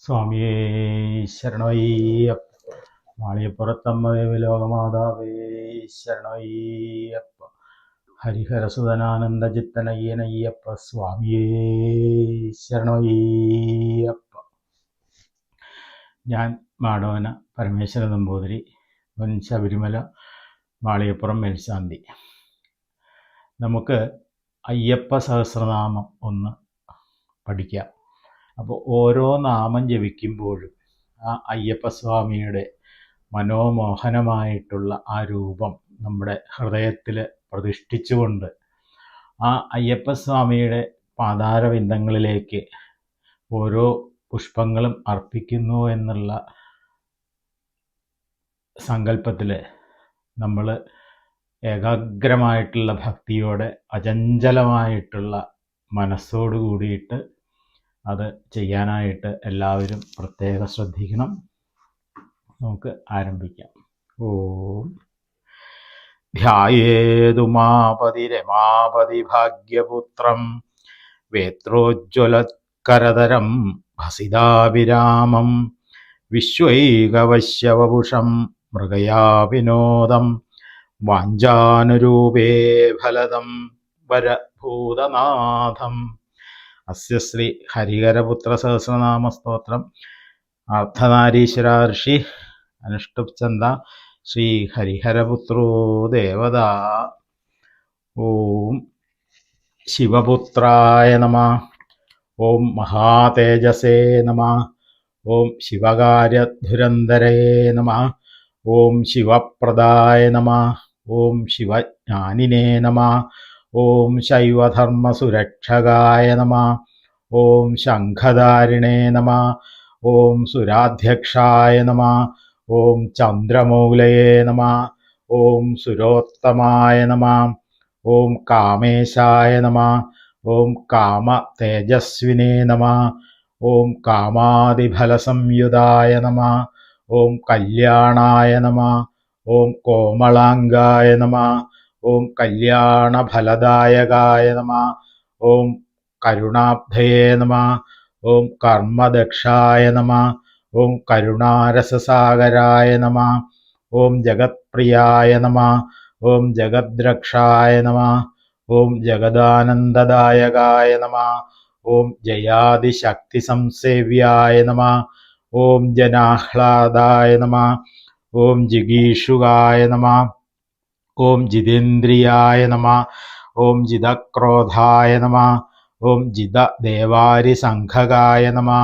സ്വാമിയേ ശരണയ്യപ്പ. മാളിയപ്പുറത്തമ്മദേവി ലോകമാതാവേ ശരണയ്യപ്പ. ഹരിഹരസുതനാനന്ദ ചിത്തനയ്യനയ്യപ്പ സ്വാമിയേ ശരണയ്യപ്പ. ഞാൻ മാടവന പരമേശ്വര നമ്പൂതിരി, മുൻ ശബരിമല മാളിയപ്പുറം മേൽശാന്തി. നമുക്ക് അയ്യപ്പ സഹസ്രനാമം ഒന്ന് പഠിക്കാം. അപ്പോൾ ഓരോ നാമം ജപിക്കുമ്പോഴും ആ അയ്യപ്പസ്വാമിയുടെ മനോമോഹനമായിട്ടുള്ള ആ രൂപം നമ്മുടെ ഹൃദയത്തിൽ പ്രതിഷ്ഠിച്ചുകൊണ്ട് ആ അയ്യപ്പസ്വാമിയുടെ പാതാരവിന്ദങ്ങളിലേക്ക് ഓരോ പുഷ്പങ്ങളും അർപ്പിക്കുന്നു എന്നുള്ള സങ്കല്പത്തിൽ നമ്മൾ ഏകാഗ്രമായിട്ടുള്ള ഭക്തിയോടെ അചഞ്ചലമായിട്ടുള്ള മനസ്സോട് കൂടിയിട്ട് അത് ചെയ്യാനായിട്ട് എല്ലാവരും പ്രത്യേകം ശ്രദ്ധിക്കണം. നമുക്ക് ആരംഭിക്കാം. ഓം ധ്യായേതുമാപതി രമാപതി ഭാഗ്യപുത്രം വേത്രോജ്വലകരതരം ഭസിതാഭിരാമം വിശ്വൈകവശ്യവപുഷം മൃഗയാവിനോദം വാഞ്ചാനുരൂപേ ഫലദം വരഭൂതനാഥം. അസ്യ ശ്രീ ഹരിഹരപുത്ര സഹസ്രനാമ സ്തോത്രം അർദ്ധനാരീശ്വര ഋഷി അനുഷ്ടുപ് ചന്ദ ശ്രീ ഹരിഹരപുത്രോ ദേവത. ഓം ശിവപുത്രായ നമഃ. ഓം മഹാതേജസേ നമഃ. ഓം ശിവകാര്യധുരന്ധരേ നമഃ. ഓം ശിവപ്രദായ നമഃ. ഓം ശിവജ്ഞാനിനേ നമഃ. ഓം ശൈവധർമ്മസുരക്ഷകായ നമഃ. ഓം ശംഖധാരിണേ നമഃ. ഓം സുരാധ്യക്ഷായ നമഃ. ഓം ചന്ദ്രമൗലയേ നമഃ. ഓം സുരോത്തമായ നമഃ. ഓം കാമേശായ നമഃ. ഓം കാമതേജസ്വിനേ നമഃ. ഓം കാമാദിഫലസംയുതായ നമഃ. ഓം കല്യാണായ നമഃ. ഓം കോമളാംഗായ നമഃ. ഓം കല്യാണഫലദായകായ നമഃ. ഓം കരുണാബ്ധയേ നമഃ. ഓം കർമ്മദക്ഷായ നമഃ. ഓം കരുണാരസസാഗരായ നമഃ. ഓം ജഗത്പ്രിയായ നമഃ. ഓം ജഗദ്രക്ഷായ നമഃ. ഓം ജഗദാനന്ദദായകായ നമഃ. ഓം ജയാദിശക്തിസംസേവ്യായ നമഃ. ഓം ജനാഹ്ലാദായ നമഃ. ഓം ജിഗീഷുകായ നമഃ. ഓം ജിതേന്ദ്രിയായ നമഃ. ഓം ജിതക്രോധായ നമഃ. ഓം ജിതദേവാരിസംഘകായ നമഃ.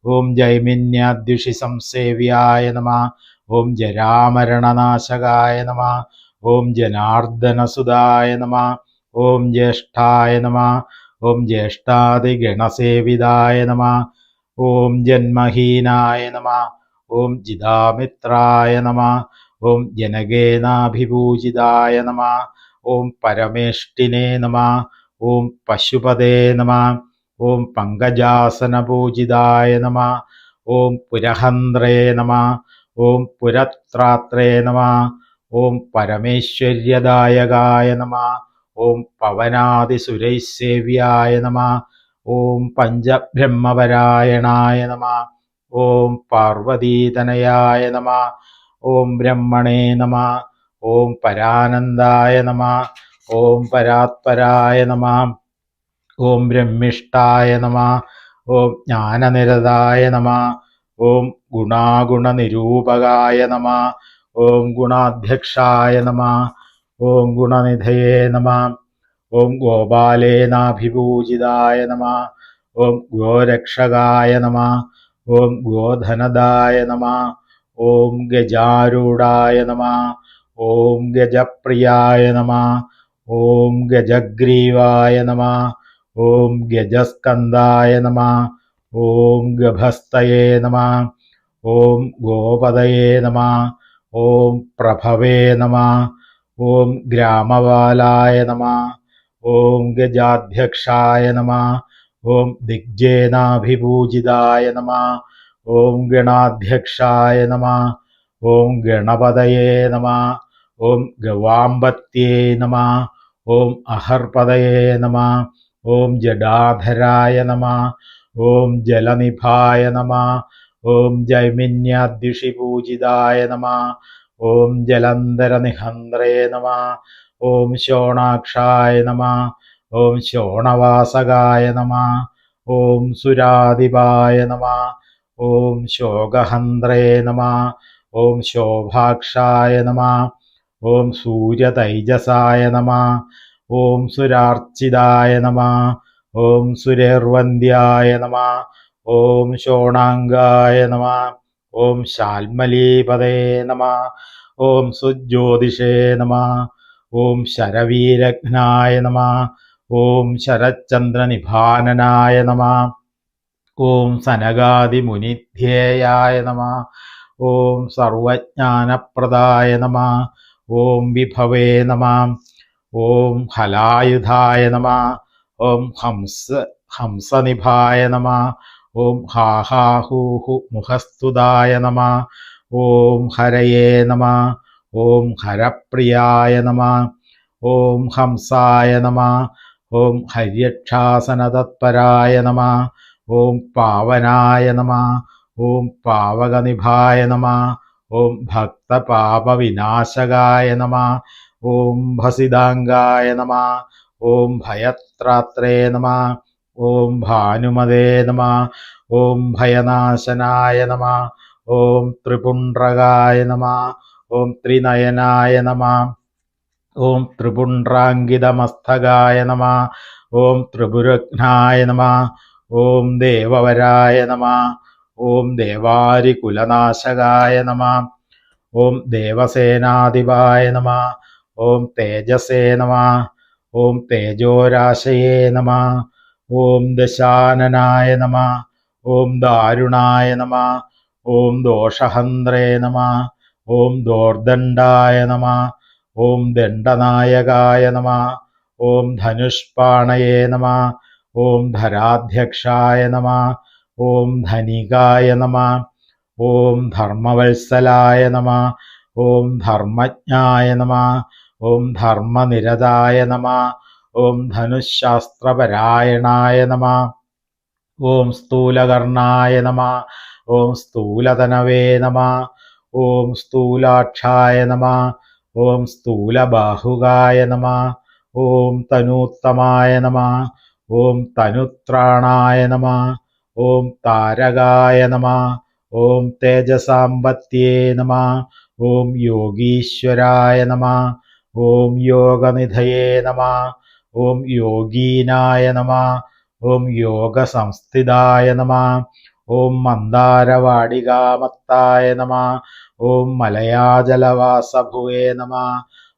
ഓം ജൈമിന്യാദ്യുഷി സംസേവ്യായ നമഃ. ഓം ജരാമരണനാശകായ നമഃ. ഓം ജനാർദ്ദനസുതായ നമഃ. ഓം ജ്യേഷ്ഠായ നമഃ. ഓം ജ്യേഷ്ഠാദിഗണസേവിതായ നമഃ. ഓം ജന്മഹീനായ നമഃ. ഓം ജിതാമിത്രായ നമഃ. ഓം ജനകേനാഭിപൂജിതായ നമഃ. ഓം പരമേഷ്ടിനേ നമഃ. ഓം പശുപതേ നമഃ. ഓം പങ്കജാസനപൂജിതായ നമഃ. ഓം പുരഹന്ത്രേ നമഃ. ഓം പുരത്രാത്രേ നമഃ. ഓം പരമേശ്വര്യദായകായ നമഃ. ഓം പവനാദിസുരൈസേവ്യായ നമഃ. ഓം പഞ്ചബ്രഹ്മപരായണായ നമഃ. ഓം പാർവതീതനയായ നമഃ. ഓം ബ്രഹ്മണേ നമഃ. ഓം പരാനന്ദായ നമഃ. ഓം പരാത്പരായ നമഃ. ഓം ബ്രഹ്മിഷ്ഠായ നമഃ. ഓം ജ്ഞാനനിരതായ നമഃ. ഓം ഗുണാഗുണനിരൂപകായ നമഃ. ഓം ഗുണാധ്യക്ഷായ നമഃ. ഓം ഗുണനിധയേ നമഃ. ഓം ഗോപാലേനാഭിപൂജിതായ നമഃ. ഓം ഗോരക്ഷകായ നമഃ. ഓം ഗോധനദായ നമഃ. ഓം ഗജാരൂഢായ നമഃ. ഓം ഗജപ്രിയായ നമഃ. ഓം ഗജഗ്രീവായ നമഃ. ഓം ഗജസ്കന്ധായ നമഃ. ഓം ഗഭസ്തയേ നമഃ. ഓം ഗോപതയേ നമഃ. ഓം പ്രഭവേ നമഃ. ഓം ഗ്രാമപാലായ നമഃ. ഓം ഗജാധ്യക്ഷായ നമഃ. ഓം ദിഗ്ജേനാഭിപൂജിതായ നമഃ. ഓം ഗണാധ്യക്ഷായ നമഃ. ഓം ഗണപതയേ നമഃ. ഓം ഗവാംബത്യേ നമഃ. ഓം അഹർപതയേ നമഃ. ഓം ജഡാധരായ നമഃ. ഓം ജലനിഭായ നമഃ. ഓം ജൈമിന്യാദ്യുഷിപൂജിതായ നമഃ. ഓം ജലന്ധരനിഹന്ത്രേ നമഃ. ഓം ശോണാക്ഷായ നമഃ. ഓം ശോണവാസകായ നമഃ. ഓം സുരാധിപായ നമഃ. ഓം ശോകഹന്ത്രേ നമഃ. ഓം ശോഭാക്ഷായ നമഃ. ഓം സൂര്യതൈജസായ നമഃ. ഓം സുരാർച്ചിതായ നമഃ. ഓം സുരേർവന്ദ്യായ നമഃ. ഓം ശോണാംഗായ നമഃ. ഓം ശാൽമലീപതേ നമഃ. ഓം സുജ്യോതിഷേ നമഃ. ഓം ശരവീരഘ്നായ നമഃ. ഓം ശരച്ചന്ദ്രനിഭാനനായ നമഃ. ഓം സനകാദിമുനിധ്യേയായ നമഃ. ഓം സർവജ്ഞാനപ്രദായ നമഃ. ഓം വിഭവേ നമഃ. ഓം ഹലായുധായ നമഃ. ഓം ഹംസനിഭായ നമഃ. ഓം ഹാഹാഹൂഹു മുഖസ്തുതായ നമഃ. ഓം ഹരയേ നമഃ. ഓം ഹരപ്രിയായ നമഃ. ഓം ഹംസായ നമഃ. ഓം ഹര്യക്ഷാസനതത്പരായ നമഃ. ഓം പാവനായ നമഃ. ഓം പാവകനിഭായ നമഃ. ഓം ഭക്തപാപവിനാശകായ നമഃ. ഓം ഭസിതാംഗായ നമഃ. ഓം ഭയത്രാത്രേ നമഃ. ഓം ഭാനുമതേ നമഃ. ഓം ഭയനാശനായ നമഃ. ഓം ത്രിപുണ്ഡ്രകായ നമഃ. ഓം ത്രിനയനായ നമഃ. ഓം ത്രിപുണ്ഡ്രാങ്കിതമസ്തകായ നമഃ. ഓം ത്രിപുരഘ്നായ നമഃ. ഓം ദേവവരായ നമഃ. ഓം ദേവാരികുലനാശകായ നമഃ. ഓം ദേവസേനാധിപായ നമഃ. ഓം തേജസേ നമഃ. ഓം തേജോരാശയേ നമഃ. ഓം ദശാനനായ നമഃ. ഓം ദാരുണായ നമഃ. ഓം ദോഷഹന്ത്രേ നമഃ. ഓം ദോർദണ്ഡായ നമഃ. ഓം ദണ്ഡനായകായ നമഃ. ഓം ധനുഷ്പാണയേ നമഃ. ഓം ധരാധ്യക്ഷായ നമഃ. ഓം ധനികായ നമഃ. ഓം ധർമ്മവത്സലായ നമഃ. ഓം ധർമ്മജ്ഞായ നമഃ. ഓം ധർമ്മനിരതായ നമഃ. ഓം ധനുശാസ്ത്രപരായണായ നമഃ. ഓം സ്ഥൂലകർണായ നമഃ. ഓം സ്ഥൂലതനവേ നമഃ. ഓം സ്ഥൂലാക്ഷായ നമഃ. ഓം സ്ഥൂലബാഹുകായ നമഃ. ഓം തനൂത്തമായ നമഃ. ഓം തനുത്രാണായ നമഃ. ഓം താരകായ നമഃ. ഓം തേജസാമ്പത്യേ നമഃ. ഓം യോഗീശ്വരായ നമഃ. ഓം യോഗനിധയേ നമഃ. ഓം യോഗീനായ നമഃ. ഓം യോഗസംസ്ഥിതായ നമഃ. ഓം മന്ദാരവാടികാമത്തായ നമഃ. ഓം മലയാജലവാസഭുവേ നമഃ.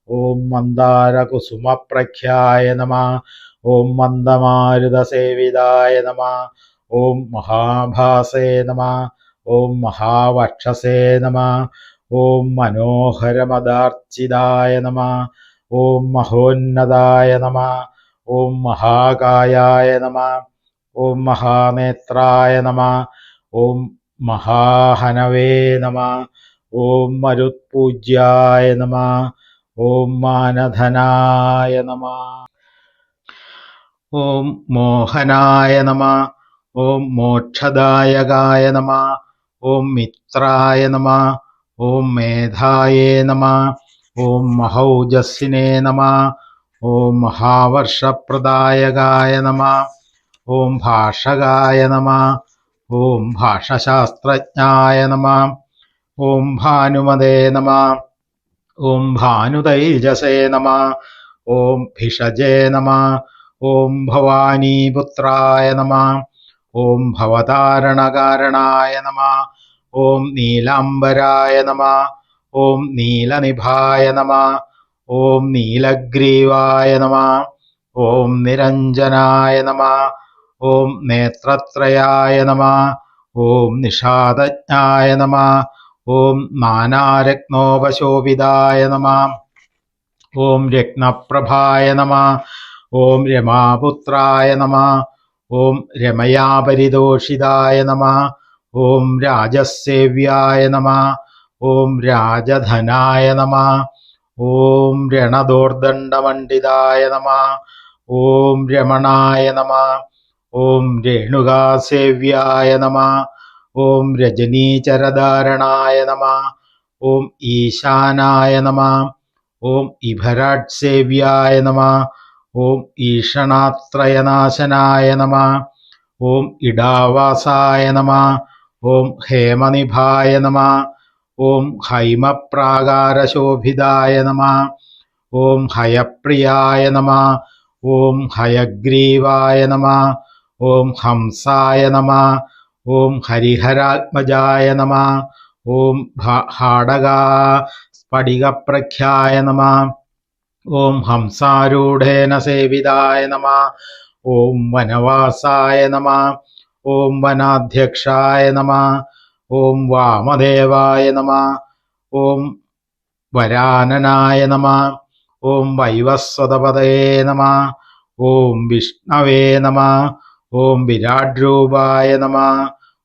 ഓം മന്ദാരകുസുമപ്രഖ്യായ നമഃ. ഓം മന്ദമാരുതസേവിതായ നമഃ. ഓം മഹാഭാസേ നമഃ. ഓം മഹാവക്ഷസേ നമഃ. ഓം മനോഹരമദാർച്ചിതായ നമഃ. ഓം മഹോന്നതായ നമഃ. ഓം മഹാകായായ നമഃ. ഓം മഹാനേത്രായ നമഃ. ഓം മഹാഹനവേ നമഃ. ഓം മരുത്പൂജ്യായ നമഃ. ഓം മാനധനായ നമഃ. ഓം മോഹനായ നമഃ. ഓം മോക്ഷദായകായ നമഃ. ഓം മിത്രായ നമഃ. ഓം മേധായേ നമഃ. ഓം മഹൗജസ്സിനേ നമഃ. ഓം മഹാവർഷപ്രദായകായ നമഃ. ഓം ഭാഷകായ നമഃ. ഓം ഭാഷശാസ്ത്രജ്ഞായ നമഃ. ഓം ഭാനുമതേ നമഃ. ഓം ഭാനുതൈജസേ നമഃ. ഓം ഭിഷജേ നമഃ. ഓം ഭവാനീപുത്രായ നമഃ. ഓം ഭവതാരണകാരണായ നമഃ. ഓം നീലാംബരായ നമഃ. ഓം നീലനിഭായ നമഃ. ഓം നീലഗ്രീവായ നമഃ. ഓം നിരഞ്ജനായ നമഃ. ഓം നേത്രത്രയായ നമഃ. ഓം നിഷാദജ്ഞായ നമഃ. ഓം നാനാരത്നോപശോഭിതായ നമഃ. ഓം രത്നപ്രഭായ നമഃ. ഓം രമാപുത്രായ നമഃ. ഓം രമയാ പരിതോഷിതായ നമഃ. ഓം രാജസേവ്യായ നമഃ. ഓം രാജധനായ നമഃ. ഓം രണദോർദണ്ഡമണ്ഡിതായ നമഃ. ഓം രമണായ നമഃ. ഓം രേണുകാസേവ്യായ നമഃ. ഓം രജനീചരധാരണായ നമഃ. ഓം ഈശാനായ നമഃ. ഓം ഇഭരാട് സേവ്യായ നമഃ. ഓം ഈഷണാത്രയനാശനായ നമഃ. ഓം ഇടാവാസായ നമഃ. ഓം ഹേമനിഭായ നമഃ. ഓം ഹൈമപ്രാകാരശോഭിതായ നമഃ. ഓം ഹയപ്രിയായ നമഃ. ഓം ഹയഗ്രീവായ നമഃ. ഓം ഹംസായ നമഃ. ഓം ഹരിഹരാത്മജായ നമഃ. ഓം ഹാടകാ സ്ഫടികപ്രഖ്യായ നമഃ. ഓം ഹംസാരൂഢേന സേവിതായ നമഃ. ഓം വനവാസായ നമഃ. ഓം വനാധ്യക്ഷായ നമഃ. ഓം വാമദേവായ നമഃ. ഓം വരാനനായ നമഃ. ഓം വൈവസ്വതപതേ നമഃ. ഓം വിഷ്ണവേ നമഃ. ഓം വിരാഡ്രൂപായ നമഃ.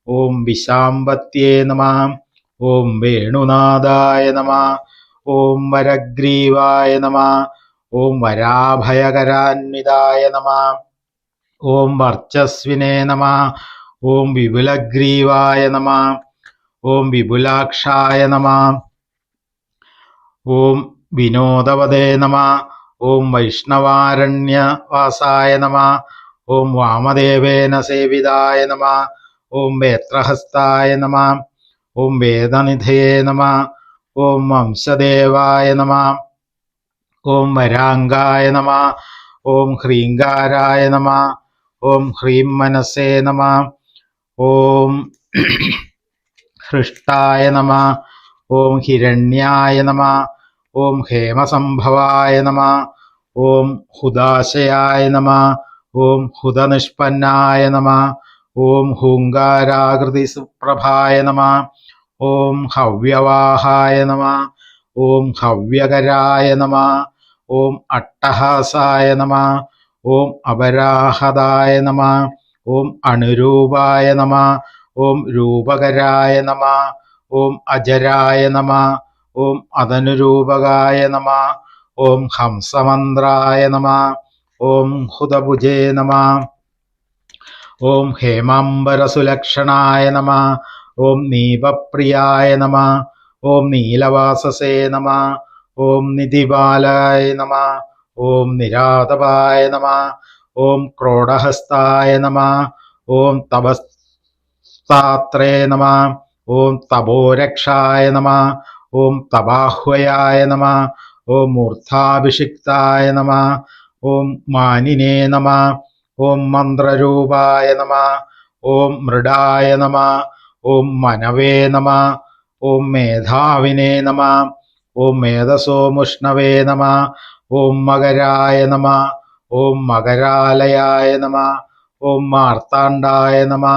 ഓം വിശാംബത്യേ നമഃ. ഓം വേണുനാഥായ നമഃ. ഓം വരഗ്രീവായ നമഃ. ഓം വരാഭയകരാന്വിതായ നമഃ. ഓം വർച്ചസ്വിനേ നമഃ. ഓം വിപുലഗ്രീവായ നമഃ. ഓം വിപുലാക്ഷായ നമഃ. ഓം വിനോദവദേ നമഃ. ഓം വൈഷ്ണവാരണ്യവാസായ നമഃ. ഓം വാമദേവേന സേവിതായ നമഃ. ഓം വേത്രഹസ്തായ നമഃ. ഓം വേദനിധയേ നമഃ. ഓം വംശദേവായ നമഃ. ഓം വരാംഗായ നമഃ. ഓം ഹ്രീങ്കാരായ നമഃ. ഓം ഹ്രീം മനസേ നമഃ. ഓം ഹൃഷ്ടായ നമഃ. ഓം ഹിരണ്യായ നമഃ. ഓം ഹേമസംഭവായ നമഃ. ഓം ഹുദാശയായ നമഃ. ഓം ഹുതനിഷ്പന്നായ നമഃ. ഓം ഹൂങ്കാരാകൃതി സുപ്രഭായ നമഃ. ഓം ഹവ്യവാഹായ നമഃ. ഓം ഹവ്യകരായ നമഃ. ഓം അട്ടഹാസായ നമഃ. ഓം അപരാഹതായ നമഃ. ഓം അണുരൂപായ നമഃ. ഓം രൂപകരായ നമഃ. ഓം അജരായ നമഃ. ഓം അതനുരൂപകായ നമഃ. ഓം ഹംസമന്ത്രായ നമഃ. ഓം ഹുതഭുജേ നമഃ. ഓം ഹേമാംബരസുലക്ഷണായ നമഃ. ഓം നീപപ്രിയായ നമഃ. ഓം നീലവാസസേ നമഃ. ഓം നിധിപാലായ നമഃ. ഓം നിരാതപായ നമഃ. ഓം ക്രോഡഹസ്തായ നമഃ. ഓം തപസ്താത്രേ നമഃ. ഓം തപോരക്ഷായ നമഃ. ഓം തപാഹ്വയായ നമഃ. ഓം മൂർധാഭിഷിക്തായ നമഃ. ഓം മാനിനേ നമഃ. ഓം മന്ത്രരൂപായ നമഃ. ഓം മൃഡായ നമഃ. ഓം മനവേ നമഃ. ഓം മേധാവിനേ നമഃ. ഓം മേധസോമുഷ്ണവേ നമഃ. ഓം മകരായ നമഃ. ഓം മകരാലയായ നമഃ. ഓം മാർത്താണ്ഡായ നമഃ.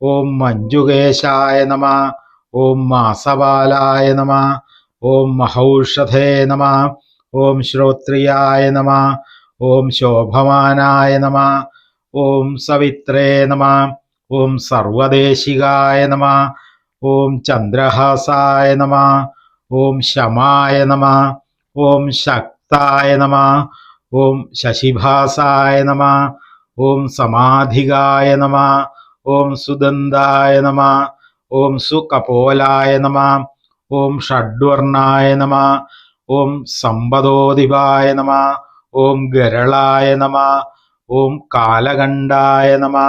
ഓം മഞ്ജുകേശായ നമഃ. ഓം മാസപാലായ നമഃ. ഓം മഹൗഷധേ നമഃ. ഓം ശ്രോത്രിയായ നമഃ. ഓം ശോഭമാനായ നമഃ. ഓം സവിത്രേ നമഃ. ഓം സർവദേശികായ നമഃ. ഓം ചന്ദ്രഹാസായ നമഃ. ഓം ശമായ നമഃ. ഓം ശക്തായ നമഃ. ഓം ശശിഭാസായ നമഃ. ഓം സമാധികായ നമഃ. ഓം സുദന്തായ നമഃ. ഓം സുകപോലായ നമഃ. ഓം ഷഡ്വർണായ നമഃ. ഓം സമ്പദോധിപായ നമഃ. ഓം ഗരളായ നമഃ. ഓം കാലകണ്ഠായ നമഃ.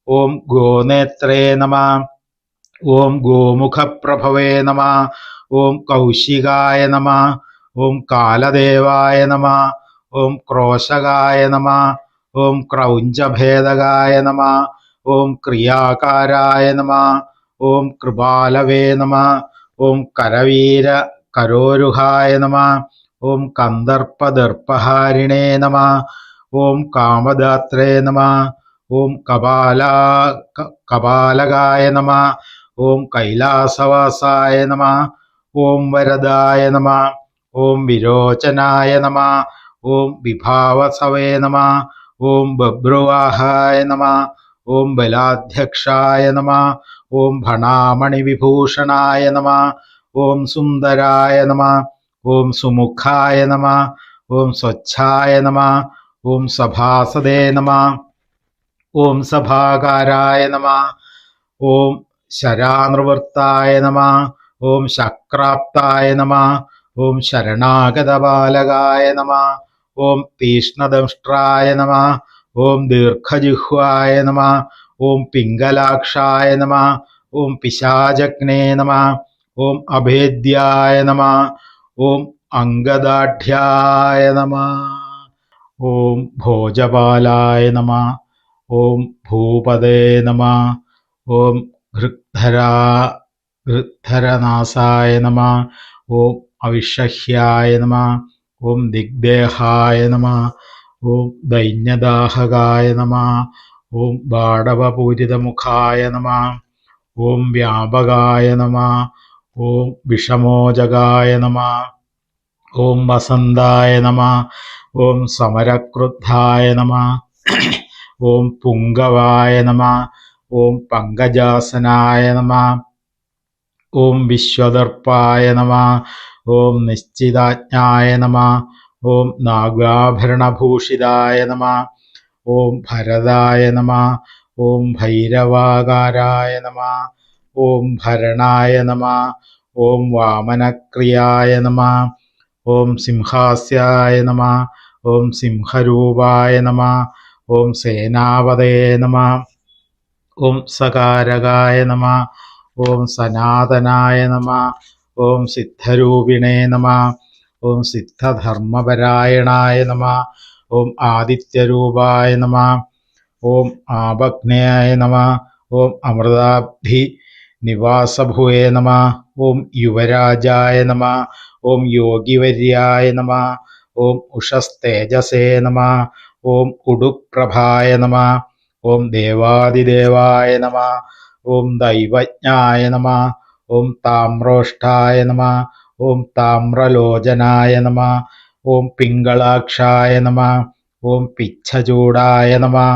ഓം ഗോനേത്രേ നമഃ. ഓം ഗോമുഖപ്രഭവേ നമഃ. ഓം കൗശികായ നമഃ. ഓം കാലദേവായ നമഃ. ഓം ക്രോശകായ നമഃ. ഓം ക്രൗഞ്ചഭേദകായ നമഃ. ഓം ക്രിയാകാരായ നമഃ. ഓം കൃപാലവേ നമഃ. ഓം കരവീര കരോരുഹായ നമഃ. ഓം കന്ദർപ്പദർപ്പഹാരിണേ നമഃ. ഓം കാമദാത്രേ നമഃ. ഓം കപാലകായ നമഃ. ഓം കൈലാസവാസായ നമഃ. ഓം വരദായ നമഃ. ഓം വിരോചനായ നമഃ. ഓം വിഭാവസവേ നമഃ. ഓം ബഭ്രുവാഹായ നമഃ. ഓം ബലാധ്യക്ഷായ നമഃ. ഓം ഫണാമണിവിഭൂഷണായ നമഃ. ഓം സുന്ദരായ നമഃ. ഓം സുമുഖായ നമഃ. ഓം സ്വച്ഛായ നമഃ. ഓം സഭാസദേ നമഃ. ഓം സഭാകാരായ നമഃ. ഓം ശരാനൃവൃത്തായ നമഃ. ഓം ശക്രാപ്തായ നമഃ. ഓം ശരണാഗതബാലകായ നമഃ. ഓം തീക്ഷ്ണദംഷ്ട്രായ നമഃ. ഓം ദീർഘജിഹ്വായ നമഃ. ഓം പിംഗലാക്ഷായ നമഃ. ഓം പിശാചഗ്നേ നമഃ. ഓം അഭേദ്യായ നമഃ. ഓം അംഗദാഢ്യായ നമഃ. ഓം ഭോജപാലായ നമഃ. ഓം ഭൂപതേ നമഃ. ഓം ഗൃദ്ധരനാസായ നമഃ. ഓം അവിഷഹ്യായ നമഃ. ഓം ദിഗ്ദേഹായ നമഃ. ഓം ദൈന്യദാഹകായ നമഃ. ഓം ബാടവപൂരിതമുഖായ നമഃ. ഓം വ്യാപകായ നമഃ. ഓം വിഷമോചകായ നമഃ. ഓം വസന്തായ നമഃ. ഓം സമരക്രുദ്ധായ നമഃ. ഓം പുങ്കവായ നമഃ. ഓം പങ്കജാസനായ നമഃ. ഓം വിശ്വദർപ്പായ നമഃ. ഓം നിശ്ചിതാജ്ഞായ നമഃ. ഓം നാഗാഭരണഭൂഷിതായ നമഃ. ഓം ഭരതായ നമഃ. ഓം ഭൈരവാകാരായ നമഃ. ഓം ഭരണായ നമഃ. ഓം വാമനക്രിയായ നമഃ. ഓം സിംഹാസ്യായ നമഃ. ഓം സിംഹരൂപായ നമഃ. ഓം സേനാപതേ നമഃ. ഓം സകാരകായ നമഃ. ഓം സനാതനായ നമഃ. ഓം സിദ്ധരൂപിണേ നമഃ. ഓം സിദ്ധധർമ്മപരായണായ നമഃ. ഓം ആദിത്യരൂപായ നമഃ. ഓം ആപഗ്നേയായ നമഃ. ഓം അമൃതാബ്ധി നിവാസഭുവേ നമഃ. ഓം യുവരാജായ നമഃ. ഓം യോഗിവര്യായ നമഃ. ഓം ഉഷസ്തേജസേ നമഃ. ഓം ഉടുപ്രഭായ നമഃ. ഓം ദേവാദിദേവായ നമഃ. ഓം ദൈവജ്ഞായ നമഃ. ഓം താമ്രോഷ്ഠായ നമഃ. ഓം താമ്രലോചനായ നമഃ. ഓം പിംഗളാക്ഷായ നമഃ. ഓം പിച്ഛചൂടായ നമഃ.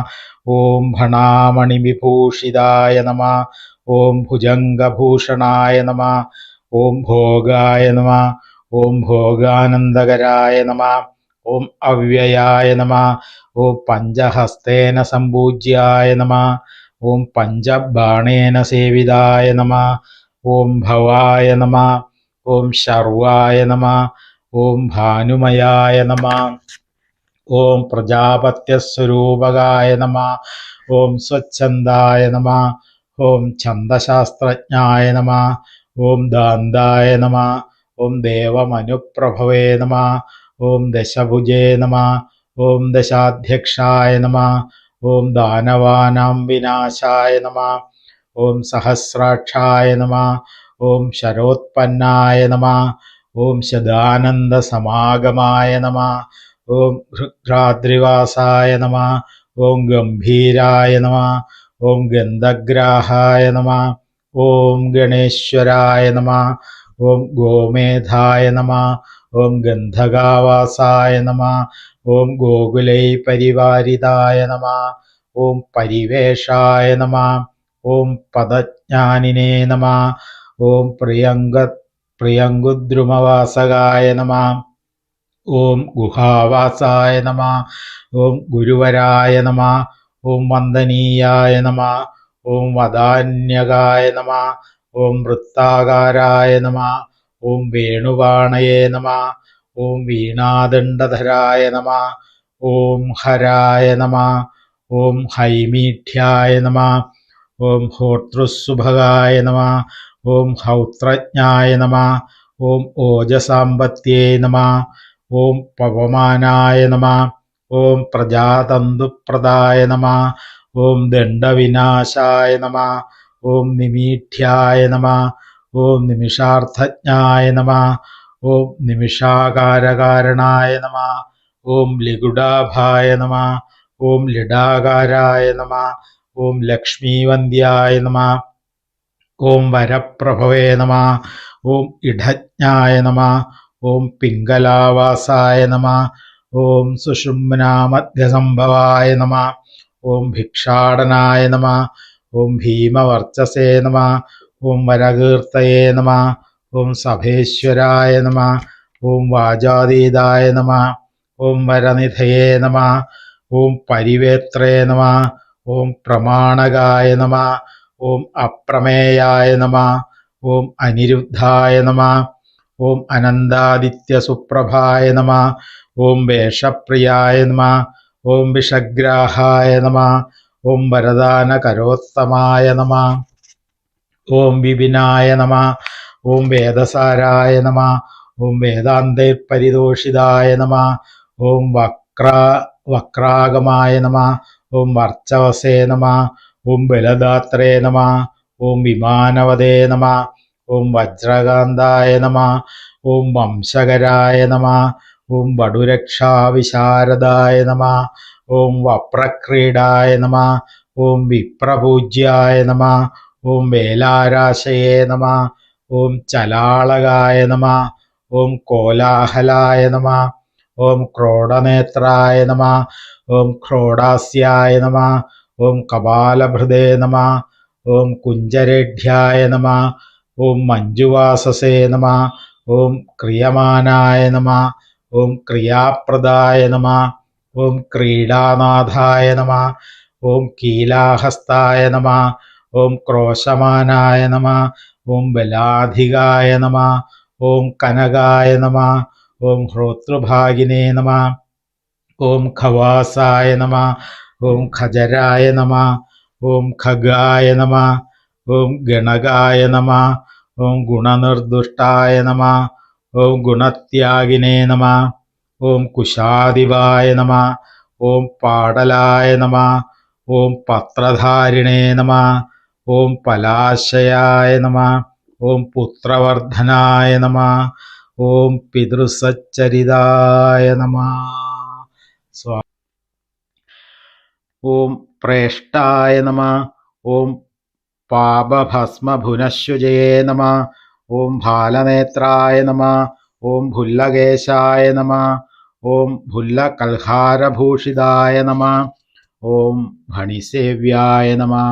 ഓം ഫണാമണിവിഭൂഷിതായ നമഃ. ഓം ഭുജംഗഭൂഷണായ നമഃ. ഓം ഭോഗായ നമഃ. ഓം ഭോഗാനന്ദകരായ നമഃ. ഓം അവ്യയായ നമഃ. ഓം പഞ്ചഹസ്തേന സംപൂജ്യായ നമഃ. ഓം പഞ്ചബാണേന സേവിതായ നമഃ. ഓം ഭവായ നമഃ. ഓം ശർവായ നമഃ. ഓം ഭാനുമയായ നമഃ. ഓം പ്രജാപത്യസ്വരൂപകായ നമഃ. ഓം സ്വച്ഛന്ദായ നമഃ. ഓം ഛന്ദശാസ്ത്രജ്ഞായ നമഃ. ഓം ദാന്തായ നമഃ. ഓം ദേവമനുപ്രഭവേ നമഃ. ഓം ദശഭുജേ നമഃ. ഓം ദശാധ്യക്ഷായ നമഃ. ഓം ദാനവാനാം വിനാശായ നമഃ. ഓം സഹസ്രാക്ഷായ നമഃ. ഓം ശരോത്പന്നായ നമഃ. ഓം ശതാനന്ദസമാഗമായ നമഃ. ഓം ഘൃദ്രാദ്രിവാസായ നമഃ. ഓം ഗംഭീരായ നമഃ. ഓം ഗന്ധഗ്രാഹായ നമഃ. ഓം ഗണേശ്വരായ നമഃ. ഓം ഗോമേധായ നമഃ. ഓം ഗന്ധകാവാസായ നമഃ. ഓം ഗോകുലൈ പരിവാരിതായ നമഃ. ഓം പരിവേഷായ നമഃ. ഓം പദജ്ഞാനിനേ നമഃ. ഓം പ്രിയങ്കുദ്രുമവാസകായ നമഃ. ഓം ഗുഹാവാസായ നമഃ. ഓം ഗുരുവരായ നമഃ. ഓം വന്ദനീയായ നമഃ. ഓം വദാന്യകായ നമഃ. ഓം വൃത്താകാരായ നമഃ. ഓം വേണുവാണയേ നമഃ. ഓം വീണാദണ്ഡധരായ നമഃ. ഓം ഹരായ നമഃ. ഓം ഹൈമീഠ്യായ നമഃ. ഓം ഹോതൃസുഭഗായ നമഃ. ഓം ഹൗത്രജ്ഞായ നമഃ. ഓം ഓജസാമ്പത്യേ നമഃ. ഓം പവമാനായ നമഃ. ഓം പ്രജാതന്തുപ്രദായ നമഃ. ഓം ദണ്ഡവിനാശായ നമഃ. ഓം നിമീഠ്യായ നമഃ. ഓം നിമിഷാർത്ഥജ്ഞായ നമഃ. ഓം നിമിഷാകാരകാരണായ നമഃ. ഓം ലിഗുഡാഭായ നമഃ. ഓം ലിഡാകാരായ നമഃ. ഓം ലക്ഷ്മീവന്ദ്യായ നമഃ. ഓം വരപ്രഭവേ നമഃ. ഓം ഇഢജ്ഞായ നമഃ. ഓം പിംഗലാവാസായ നമഃ. ഓം സുഷുമ്നാമധ്യസംഭവായ നമഃ. ഓം ഭിക്ഷാടനായ നമഃ. ഓം ഭീമവർച്ചസേ നമഃ. ഓം വരകീർത്തയേ നമഃ. ഓം സഭേശ്വരായ നമഃ. ഓം വാചാതീതായ നമഃ. ഓം വരനിധയേ നമഃ. ഓം പരിവേത്രേ നമഃ. ഓം പ്രമാണകായ നമഃ. ഓം അപ്രമേയായ നമഃ. ഓം അനിരുദ്ധായ നമഃ. ഓം അനന്താദിത്യസുപ്രഭായ നമഃ. ഓം വേഷപ്രിയായ നമഃ. ഓം വിഷഗ്രാഹായ നമഃ. ഓം വരദാനകരോത്തമായ നമഃ. ഓം വിപിനായ നമഃ. ഓം വേദസാരായ നമഃ. ഓം വേദാന്തൈർപരിതോഷിതായ നമഃ. ഓം വക്രാഗമായ നമഃ. ഓം വർച്ചവസേ നമഃ. ഓം ബലദാത്രേ നമഃ. ഓം വിമാനവദേ നമഃ. ഓം വജ്രകാന്തായ നമഃ. ഓം വംശകരായ നമഃ. ഓം വടുരക്ഷാവിശാരദായ നമഃ. ഓം വപ്രക്രീഡായ നമഃ. ഓം വിപ്രപൂജ്യായ നമഃ. ഓം വേലാരാശയേ നമഃ. ഓം ചലാളകായ നമഃ. ഓം കോലാഹലായ നമഃ. ഓം ക്രോഡനേത്രായ നമഃ. ഓം ക്രോഡാസ്യായ നമഃ. ഓം കപാലഭൃതേ നമഃ. ഓം കുഞ്ചരേഢ്യായ നമഃ. ഓം മഞ്ജുവാസസേ നമഃ. ഓം ക്രിയമാനായ നമഃ. ഓം ക്രിയാപ്രദായ നമഃ. ഓം ക്രീഡാനാഥായ നമഃ. ഓം കീലാഹസ്തായ നമഃ. ഓം ക്രോശമാനായ നമഃ. ഓം ബലാധികായ നമഃ. ഓം കനകായ നമഃ. ഓം ഹ്രോതൃഭാഗിനേ നമഃ. ഓം ഖവാസായ നമഃ. ഓം ഖജരായ നമഃ. ഓം ഖഗായ നമഃ. ഓം ഗണകായ നമഃ. ഓം ഗുണനിർദുഷ്ടായ നമഃ. ഓം ഗുണത്യാഗിനേ നമഃ. ഓം കുശാദിവായ നമഃ. ഓം പാടലായ നമഃ. ഓം പത്രധാരിണേ നമഃ. ഓം പലാശയായ നമഃ. ഓം പുത്രവർദ്ധനായ നമഃ. ഓം പിതൃസച്ചരിതായ നമഃ. ഓം പ്രേഷ്ഠായ നമഃ. ഓം പാപഭസ്മഭുനശ്വജയേ നമഃ. ഓം ഭാലനേത്രായ നമഃ. ഓം ഭുല്ലകേശായ നമഃ. ഓം ഭുല്ലകൽഹാരഭൂഷിതായ നമഃ. ഓം ഭണിസേവ്യായ നമഃ.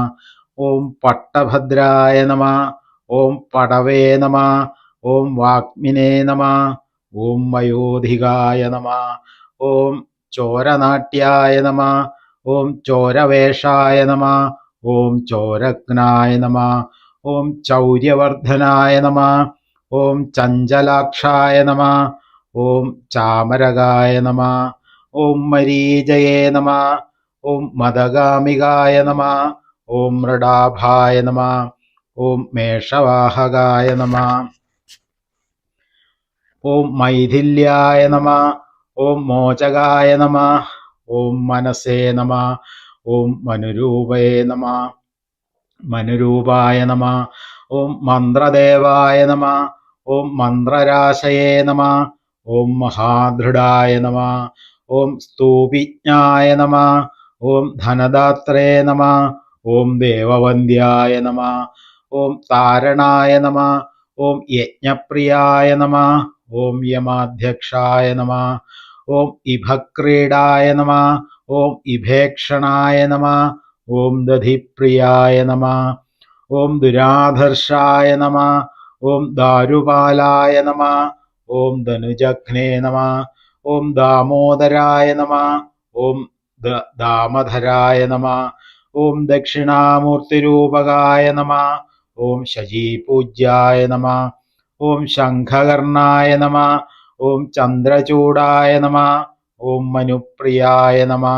ഓം പട്ടഭദ്രായ നമഃ. ഓം പടവേ നമഃ. ഓം വാഗ്മിനേ നമഃ. ഓം വയോധികായ നമഃ. ഓം ചോരനാട്യായ നമഃ. ഓം ചോരവേഷായ നമഃ. ഓം ചോരഘ്നായ നമഃ. ഓം ചൗര്യവർദ്ധനായ നമഃ. ഓം ചഞ്ചലാക്ഷായ നമഃ. ഓം ചാമരകായ നമഃ. ഓം മരീചയേ നമഃ. ഓം മദഗാമികായ നമഃ. ഓം മൃഡാഭായ നമഃ. ഓം മേഷവാഹകായ നമഃ. ഓം മൈഥില്യായ നമഃ. ഓം മോചകായ നമഃ. ഓം മനസേ നമഃ. ഓം മനുരൂപേ നമഃ. മനുരൂപായ നമഃ. ഓം മന്ത്രദേവായ നമഃ. ഓം മന്ത്രരാശയേ നമഃ. ഓം മഹാദൃഢായ നമഃ. ഓം സ്തൂപിജ്ഞായ നമഃ. ഓം ധനദാത്രേ നമഃ. ഓം ദേവവന്ദ്യായ നമഃ. ഓം താരണായ നമഃ. ഓം യജ്ഞപ്രിയായ നമഃ. ഓം യമാധ്യക്ഷായ നമഃ. ഓം ഇഭക്രീഡായ നമഃ. ഓം ഇഭേക്ഷണായ നമഃ. ഓം ദധിപ്രിയായ നമഃ. ഓം ദുരാധർഷായ നമഃ. ഓം ദാരുപാലായ നമഃ. ഓം ധനുജഘ്നേ നമഃ. ഓം ദാമോദരായ നമഃ. ഓം ദാമധരായ നമഃ. ഓം ദക്ഷിണാമൂർത്തിരൂപകായ നമഃ. ഓം ശചീപൂജ്യായ നമഃ. ഓം ശംഖകർണായ നമഃ. ഓം ചന്ദ്രചൂഡായ നമഃ. ഓം മനുപ്രിയായ നമഃ.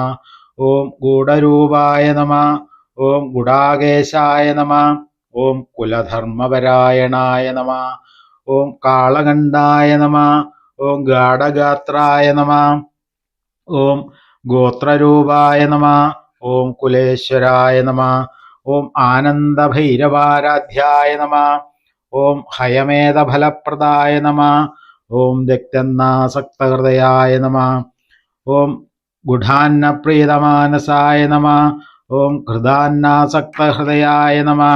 ഓം ഗൂഢരൂപായ നമഃ. ഓം ഗുഡാകേശായ നമഃ. ഓം കുലധർമ്മപരായണായ നമഃ. ഓം കാളകണ്ഠായ നമഃ. ഓം ഗാഢഗാത്രായ നമഃ. ഓം ഗോത്രരൂപായ നമഃ. ഓം കുലേശ്വരായ നമഃ. ഓം ആനന്ദഭൈരവാരാധ്യായ നമഃ. ഓം ഹയമേധഫലപ്രദായ നമഃ. ഓം ദക്തന്നാസക്തഹൃദയായ നമഃ. ഓം ഗുഢാന്നപ്രീതമാനസായ നമഃ. ഓം ഹൃദാന്നാസക്തഹൃദയായ നമഃ.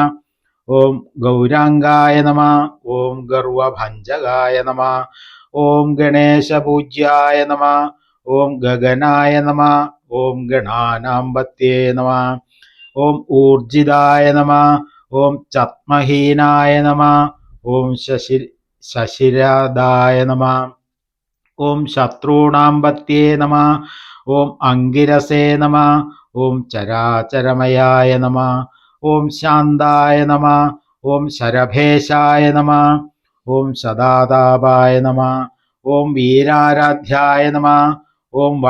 ഓം ഗൗരാംഗായ നമഃ. ഓം ഗർവഭഞ്ജകായ നമഃ. ഓം ഗണേശപൂജ്യായ നമഃ. ഓം ഗഗനായ നമഃ. ഓം ഗണാനാംപത്യേ നമഃ. ഓം ഊർജിതായ നമഃ. ഓം ചത്മഹീനായ നമഃ. ഓം ശശിരദായ നമഃ. ഓം ശത്രൂണാംപത്യേ നമഃ. ഓം അങ്കിരസേ നമഃ. ഓം ചരാചരമയായ നമഃ. ഓം ശാന്തായ നമ. ഓം ശരഭേശായ നമ. ഓം ശതാതാപായ നമ. ഓം വീരാരാധ്യായ നമ. ഓം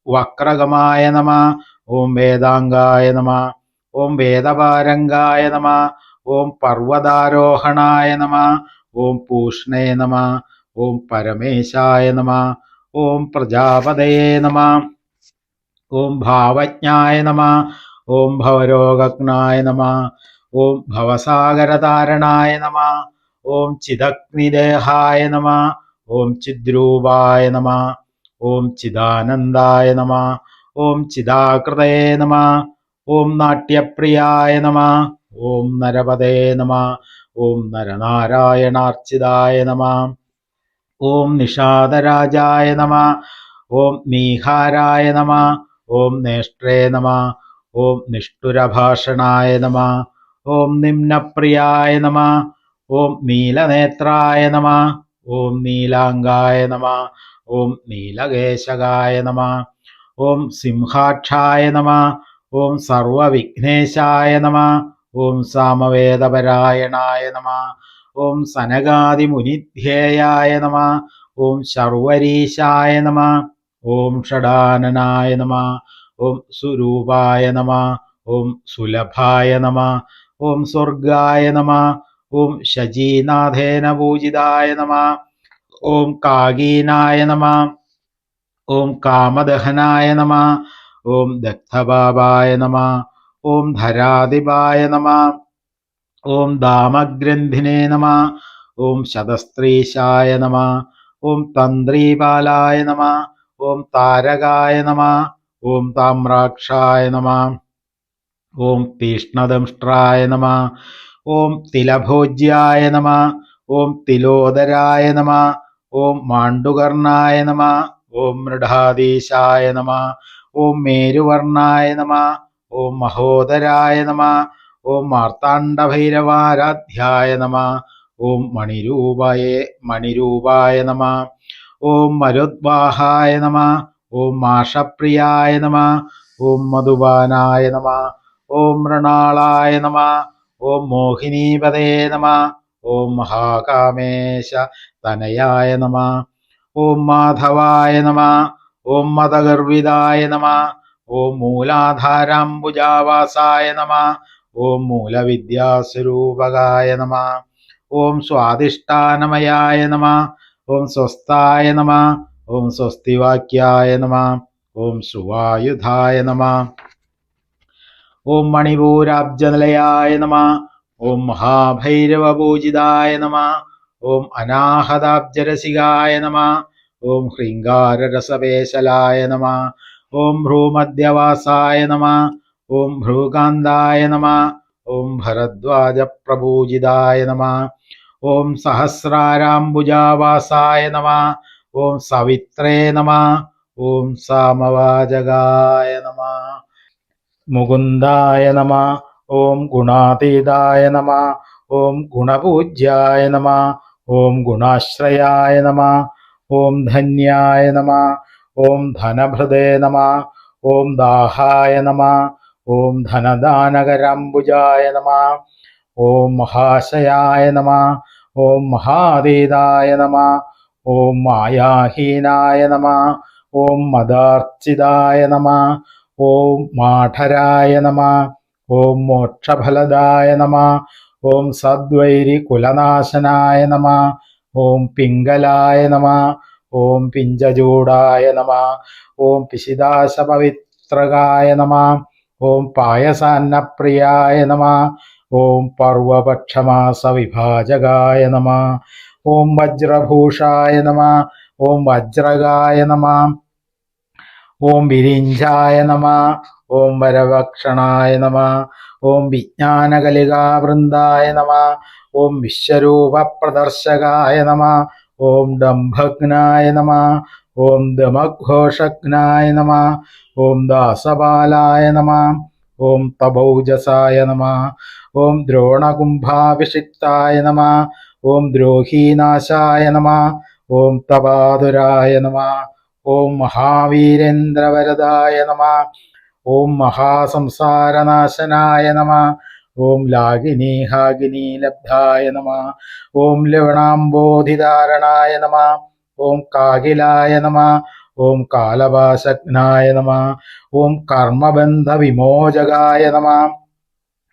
വക്രഗമായ നമ. ഓം വേദാംഗായ നമ. ഓം വേദപാരംഗായ നമ. ഓം പർവ്വതാരോഹണായ നമ. ഓം പൂഷ്ണേ നമ. ഓം പരമേശായ നമ. ഓം പ്രജാപതയേ നമ. ഓം ഭാവജ്ഞായ നമ. ഓം ഭവരോഗജ്ഞായ നമ. ഓം ഭവസാഗരതാരണായ നമ. ഓം ചിദഗ്നിദേഹായ നമ. ഓം ചിദ്രൂപായ നമ. ഓം ചിദാനന്ദായ നമ. ഓം ചിദാകൃതയേ നമ. ഓം നാട്യപ്രിയായ നമ. ഓം നരപതേ നമ. ഓം നരനാരായണാർച്ചിതായ നമ. ഓം നിഷാദരാജായ നമ. ഓം നീഹാരായ നമ. ഓം നേഷ്ട്രേ നമ. ഓം നിഷ്ഠുരഭാഷണായ നമ. ഓം നിമ്നപ്രിയായ നമ. ഓം നീലനേത്രായ നമ. ഓം നീലാംഗായ നമ. ഓം നീലകേശകായ നമ. ഓം സിംഹാക്ഷായ നമ. ഓം സർവവിഘ്നേശായ നമ. ഓം സാമവേദപരായണായ നമ. ഓം സനകാദിമുനിധ്യേയായ നമ. ഓം ശർവരീശായ നമ. ഓം ഷടാനനായ നമ. ഓം സുരൂപായ നമ. ഓം സുലഭായ നമ. ഓം സ്വർഗായ നമ. ഓം ശചീനാഥേന പൂജിതായ നമ. ഓം കാഗീനായ നമ. ഓം കാമദഹനായ നമ. ഓം ദഗ്ധപാപായ നമ. ഓം ധരാധിപായ നമ. ഓം ദാമഗ്രന്ഥിനേ നമ. ഓം ശതസ്ത്രീശായ നമ. ഓം തന്ത്രീപാലായ നമ. ഓം താരകായ നമ. ഓം താമ്രാക്ഷായ നമ. ഓം തീഷ്ണദംഷ്ട്രായ നമ. ഓം തിലഭോജ്യായ നമ. ഓം തിലോദരായ നമ. ഓം മാണ്ഡുകർണായ നമ. ഓം മൃഢാധീശായ നമ. ഓം മേരുവർണായ നമ. ഓം മഹോദരായ നമ. ഓം മാർത്താണ്ഡഭൈരവാരാധ്യായ നമ. ഓം മണിരൂപായ നമ. ഓം മരുദ്വാഹായ നമ. ഓം മാഷപ്രിയായ നമ. ഓം മധുപാനായ നമ. ഓം മൃണാളായ നമ. ഓം മോഹിനീപതേ നമ. ഓം മഹാകാമേശ തനയായ നമ. ഓം മാധവായ നമ. ഓം മതഗർവിതായ നമ. ഓം മൂലാധാരാംബുജാവാസായ നമ. ഓം മൂലവിദ്യാസ്വരൂപകായ നമ. ഓം സ്വാധിഷ്ഠാനമയായ നമ. ഓം സ്വസ്ഥായ നമ. ഓം സ്വസ്തിവാക്യായ നമ. ഓം സുവായുധായ നമ. ഓം മണിപൂരാബ്ജനിലയായ നമ. ഓം മഹാഭൈരവപൂജിതായ നമ. ഓം അനാഹതാബ്ജരസികായ നമ. ഓം ഹ്രീങ്കാരരസപേശലായ നമ. ഓം ഭ്രൂമധ്യവാസായ നമ. ഓം ഭ്രൂകാന്തായ നമ. ഓം ഭരദ്വാജപ്രപൂജിതായ നമ. ഓം സഹസ്രാരാംബുജാവാസായ നമ. ഓം സവിത്രേ നമ. ഓം സാമവാചകായ നമ. മുകുന്ദായ നമ. ഓം ഗുണാതീതായ നമ. ഓം ഗുണപൂജ്യായ നമ. ഓം ഗുണാശ്രയായ നമ. ഓം ധന്യായ നമ. ഓം ധനഭൃതേ നമ. ഓം ദാഹായ നമ. ഓം ധനദാനകരാംബുജായ നമ. ഓം മഹാശയായ നമ. ഓം മഹാതീതായ നമ. ഓം മായാഹീനായ നമ. ഓം മദാർച്ചിതായ നമ. ഓം മാഠരായ നമ. ഓം മോക്ഷഫലദായ നമ. ഓം സദ്വൈരികുലനാശനായ നമ. ഓം പിംഗലായ നമ. ഓം പിഞ്ചചൂടായ നമ. ഓം പിശിദാശപവിത്രകായ നമ. ഓം പായസാന്നപ്രിയായ നമ. ഓം പർവപക്ഷമാസവിഭാജകായ നമ. ഓം വജ്രഭൂഷായ നമ. ഓം വജ്രകായ നമ. ഓം വിരിഞ്ചായ നമ. ഓം വരവക്ഷണായ നമ. ഓം വിജ്ഞാനകലികാവൃന്ദായ നമ. ഓം വിശ്വരൂപപ്രദർശകായ നമ. ഓം ഡംഭഗ്നായ നമ. ഓം ദമഘോഷഗ്നായ നമ. ഓം ദാസപാലായ നമ. ഓം തപൗജസായ നമ. ഓം ദ്രോണകുംഭാഭിഷിക്തായ നമ. ഓം ദ്രോഹീനാശായ നമ. ഓം തപാതുരായ നമ. ഓം മഹാവീരേന്ദ്രവരദായ നമ. ഓം മഹാസംസാരനാശനായ നമ. ഓം ലാഗിനി ഹാഗിനി ലബ്ധായ നമ. ഓം ലവണാംബോധിധാരണായ നമ. ഓം കാകിലായ നമ. ഓം കാലപാശഗ്നായ നമ. ഓം കർമ്മബന്ധ വിമോചകായ നമ.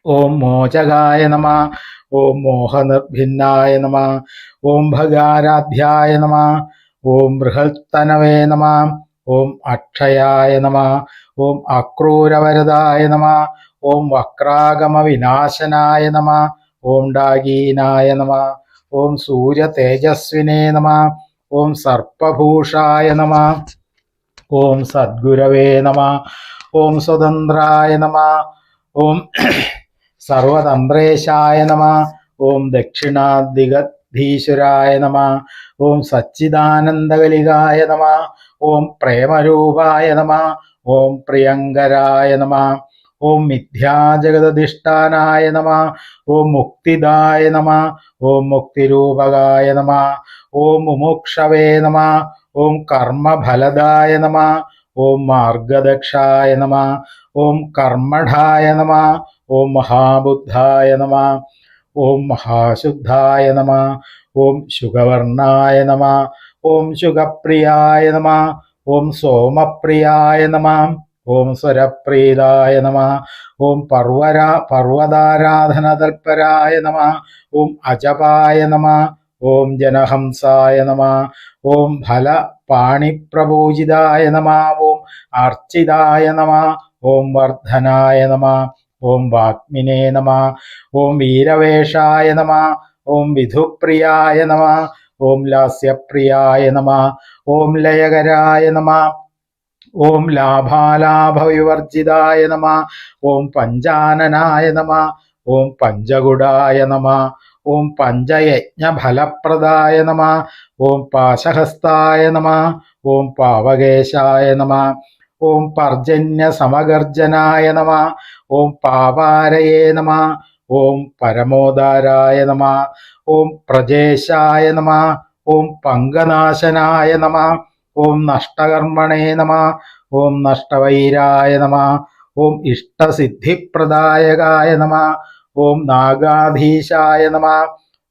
ഓം മോചകായ നമ. ഓം മോഹനിർഭിന്നായ നമ. ഓം ഭഗാരാധ്യായ നമ. ഓം ബൃഹത്തനവേ നമ. ഓം അക്ഷയായ നമ. ഓം അക്രൂരവരദായ നമ. ഓം വക്രാഗമ വിനാശനായ നമ. ഓം ഡാഗീനായ നമ. ഓം സൂര്യതേജസ്വിനേ നമ. ഓം സർപ്പഭൂഷായ നമ. ഓം സദ്ഗുരവേ നമ. ഓം സ്വതന്ത്രായ നമ. ഓം സർവതന്ത്രേശായ നമ. ഓം ദക്ഷിണാദിഗധീശ്വരായ നമ. ഓം സച്ചിദാനന്ദകലികായ നമ. ഓം പ്രേമരൂപായ നമ. ഓം പ്രിയങ്കരായ നമ. ഓം മിഥ്യാജഗദധിഷ്ഠാനായ നമ. ഓം മുക്തിദായ നമ. ഓം മുക്തിരൂപകായ നമ. ഓം മുമുക്ഷവേ നമ. ഓം കർമ്മഫലദായ നമ. ഓം മാർഗദക്ഷായ നമ. ഓം കർമ്മഠായ നമ. ഓം മഹാബുദ്ധായ നമ. ഓം മഹാശുദ്ധായ നമ. ഓം ശുഗവർണായ നമ. ഓം ശുഗപ്രിയായ നമ. ഓം സോമപ്രിയായ നമ. ഓം സ്വരപ്രീതായ നമ. ഓം പർവ്വതാരാധനതൽപരായ നമ. ഓം അജപായ നമ. ഓം ജനഹംസായ നമ. ഓം ഫലപാണിപ്രപൂജിതായ നമ. ഓം അർച്ചിതായ നമ. ഓം വർദ്ധനായ നമ. ഓം വാഗ്മിനേ നമ. ഓം വീരവേഷായ നമ. ഓം വിധുപ്രിയായ നമ. ഓം ലാസ്യപ്രിയായ നമ. ഓം ലയകരായ നമ. ഓം ലാഭാലാഭവിവർജിതായ നമ. ഓം പഞ്ചാനനായ നമ. ഓം പഞ്ചഗുഡായ നമ. ഓം പഞ്ചയജ്ഞഫലപ്രദായ നമ. ഓം പാശഹസ്തായ നമ. ഓം പാവകേശായ നമ. ഓം പർജന്യസമഗർജനായ നമ. ഓം പാപാരയേ നമ. ഓം പരമോദാരായ നമ. ഓം പ്രജേശായ നമ. ഓം പങ്കനാശനായ നമ. ഓം നഷ്ടകർമ്മണേ നമ. ഓം നഷ്ടവൈരായ നമ. ഓം ഇഷ്ടസിദ്ധിപ്രദായകായ നമ. ഓം നാഗാധീശായ നമ.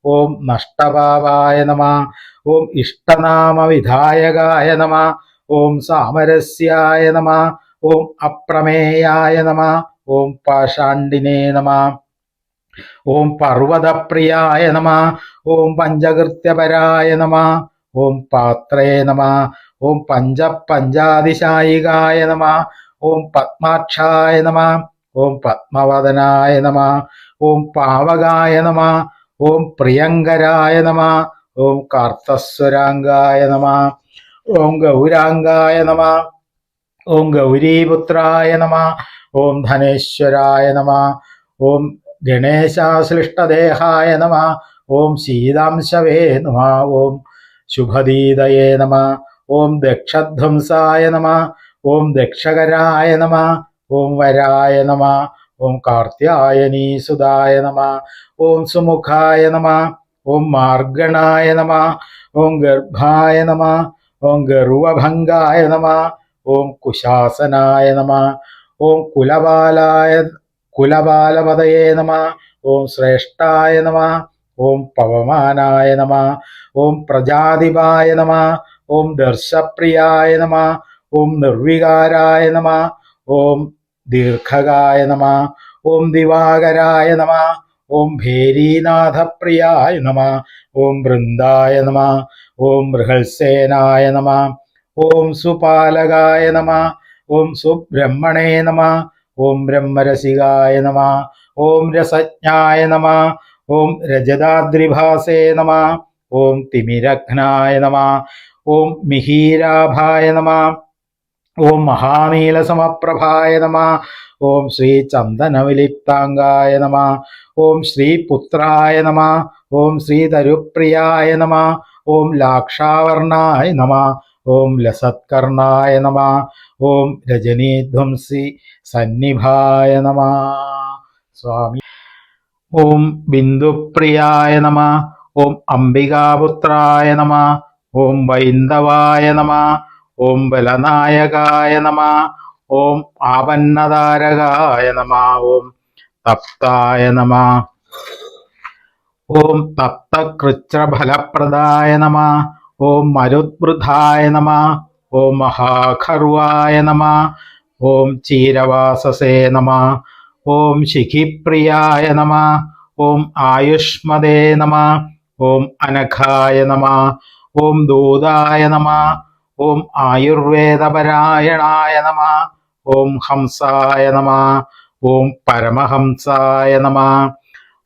ഓം നഷ്ടപാപായ നമ. ഓം ഇഷ്ടനാമവിധായകായ നമ. ഓം സാമരസ്യായ നമ. ഓം അപ്രമേയായ നമ. ഓം പാഷാണ്ഡിനേ നമ. ഓം പർവതപ്രിയായ നമ. ഓം പഞ്ചകൃത്യപരായ നമ. ഓം പാത്രേ നമ. ഓം പഞ്ചാതിശായികായ നമ. ഓം പത്മാക്ഷായ നമ. ഓം പത്മവദനായ നമ. ഓം പാവകായ നമ. ഓം പ്രിയങ്കരായ നമ. ഓം കാർത്തസ്വരാംഗായ നമ. ഓം ഗൗരാംഗായ നമ. ഓം ഗൗരീപുത്രായ നമ. ഓം ധനേശ്വരായ നമ. ഓം ഗണേശാശ്ലിഷ്ടദേഹായ നമ. ഓം ശീതാംശവേ നമ. ഓം ശുഭദീതയേ നമ. ഓം ദക്ഷധ്വംസായ നമ. ഓം ദക്ഷകരായ നമ. ഓം വരായ നമ. ഓം കാർത്യായനീസുതായ നമ. ഓം സുമുഖായ നമ. ഓം മാർഗണായ നമ. ഓം ഗർഭായ നമ. ഓം ഗർവഭംഗായ നമ. ഓം കുശാസനായ നമ. ഓം കുലപാലപതയേ നമ. ഓം ശ്രേഷ്ഠായ നമ. ഓം പവമാനായ നമ. ഓം പ്രജാധിപായ നമ. ഓം ദർശപ്രിയായ നമ. ഓം നിർവികാരായ നമ. ഓം ദീർഘകായ നമ. ഓം ദിവാകരായ നമ. ഓം ഭേരീനാഥപ്രിയായ നമ. ഓം വൃന്ദായ നമ. ഓം ബൃഹത്സേനായ നമ. ഓം സുപാലകായ നമ. ഓം സുബ്രഹ്മണേ നമ. ഓം ബ്രഹ്മരസികായ നമ. ഓം രസജ്ഞായ നമ. ഓം രജതാദ്രിഭാസേ നമ. ഓം തിമിരഘ്നായ നമ. ഓം മിഹീരാഭായ നമ. ഓം മഹാനീലസമപ്രഭായ നമ. ഓം ശ്രീ ചന്ദനവിലിപ്താംഗായ നമ. ഓം ശ്രീപുത്രായ നമ. ഓം ശ്രീതരുപ്രിയായ നമ. ഓം ലാക്ഷാവർണായ നമ. ഓം ലസത്കർണായ നമ. ഓം രജനീധ്വംസി സന്നിഭായ നമ. സ്വാമി. ഓം ബിന്ദുപ്രിയായ നമ. ഓം അംബികാപുത്രായ നമ. ഓം വൈന്ദവായ നമ. ഓം ബലനായകായ നമ. ഓം ആപന്നതാരകായ നമ. ഓം തപ്തായ നമ. ഓം തപ്തകൃച്ഛ്രഫലപ്രദായ നമ. ഓം മരുദ്വൃധായ നമ. ഓം മഹാഖർവായ നമ. ഓം ചീരവാസസേ നമ. ഓം ശിഖിപ്രിയായ നമ. ഓം ആയുഷ്മദേ നമ. ഓം അനഘായ നമ. ഓം ദൂതായ നമ. ഓം ആയുർവേദപരായണായ നമ. ഓം ഹംസായ നമ. ഓം പരമഹംസായ നമ.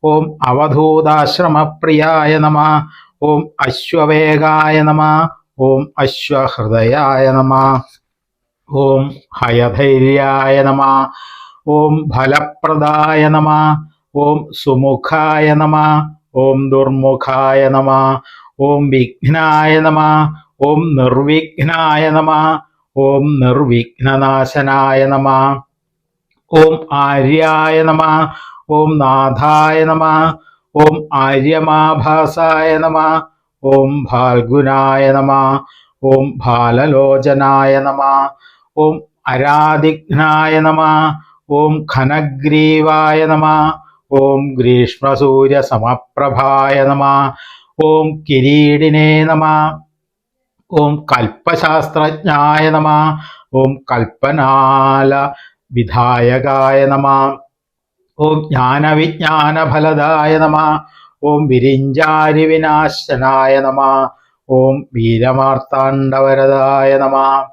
ഓം അവധൂതാശ്രമപ്രിയായ നമ. ഓം അശ്വവേഗായ നമ. ഓം അശ്വഹൃദയായ നമ. ഓം ഹയധൈര്യായ നമ. ഓം ഫലപ്രദായ നമ. ഓം സുമുഖായ നമ. ഓം ദുർമുഖായ നമ. ഓം വിഘ്നായ നമ. ഓം നിർവിഘ്നായ നമ. ഓം നിർവിഘ്നനാശനായ നമ. ഓം ആര്യായ നമ. ഓം നാഥായ നമ. ഓം ആര്യമാഭാസായ നമ. ഓം ഫാൽഗുനായ നമ. ഓം ഫാലലോചനായ നമ. ഓം അരാധിഘ്നായ നമ. ഓം ഘനഗ്രീവായ നമ. ഓം ഗ്രീഷ്മസൂര്യസമപ്രഭായ നമ. ഓം കിരീടിനേ നമ. ഓം കൽപ്പശാസ്ത്രജ്ഞായ നമ. ഓം കൽപ്പനാല വിധായകായ നമ. ഓം ജ്ഞാനവിജ്ഞാനഫലദായ നമ. ഓം വിരിഞ്ചാരി വിനാശനായ നമ. ഓം വീരമാർത്താണ്ഡവരദായ നമ.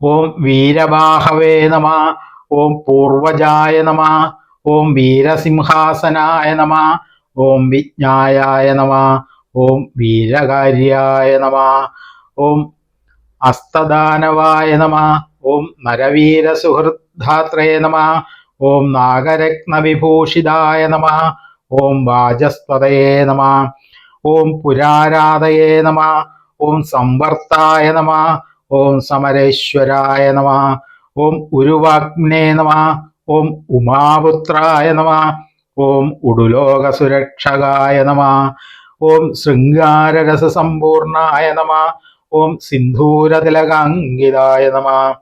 ഓം വീരബാഹവേ നമ. ഓം പൂർവജായ നമ. ഓം വീരസിംഹാസനായ നമ. ഓം വിജ്ഞായായ നമ. ഓം വീരകാര്യായ നമ. ഓം അസ്തദാനവായ നമ. ഓം നരവീരസുഹൃദ്ധാത്രേ നമ. ഓം നാഗരത്നവിഭൂഷിതായ നമ. ഓം വാചസ്പതയേ നമ. ഓം പുരാരാധയേ നമ. ഓം സംവർത്തായ നമ. ഓം സമരേശ്വരായ നമ. ഓം ഉരുവാഗ്നേ നമ. ഓം ഉമാപുത്രായ നമ. ഓം ഉടുലോകസുരക്ഷകായ നമ. ഓം ശൃംഗാരരസസമ്പൂർണായ നമ. ഓം സിന്ധൂരതിലകാങ്കിതായ നമ.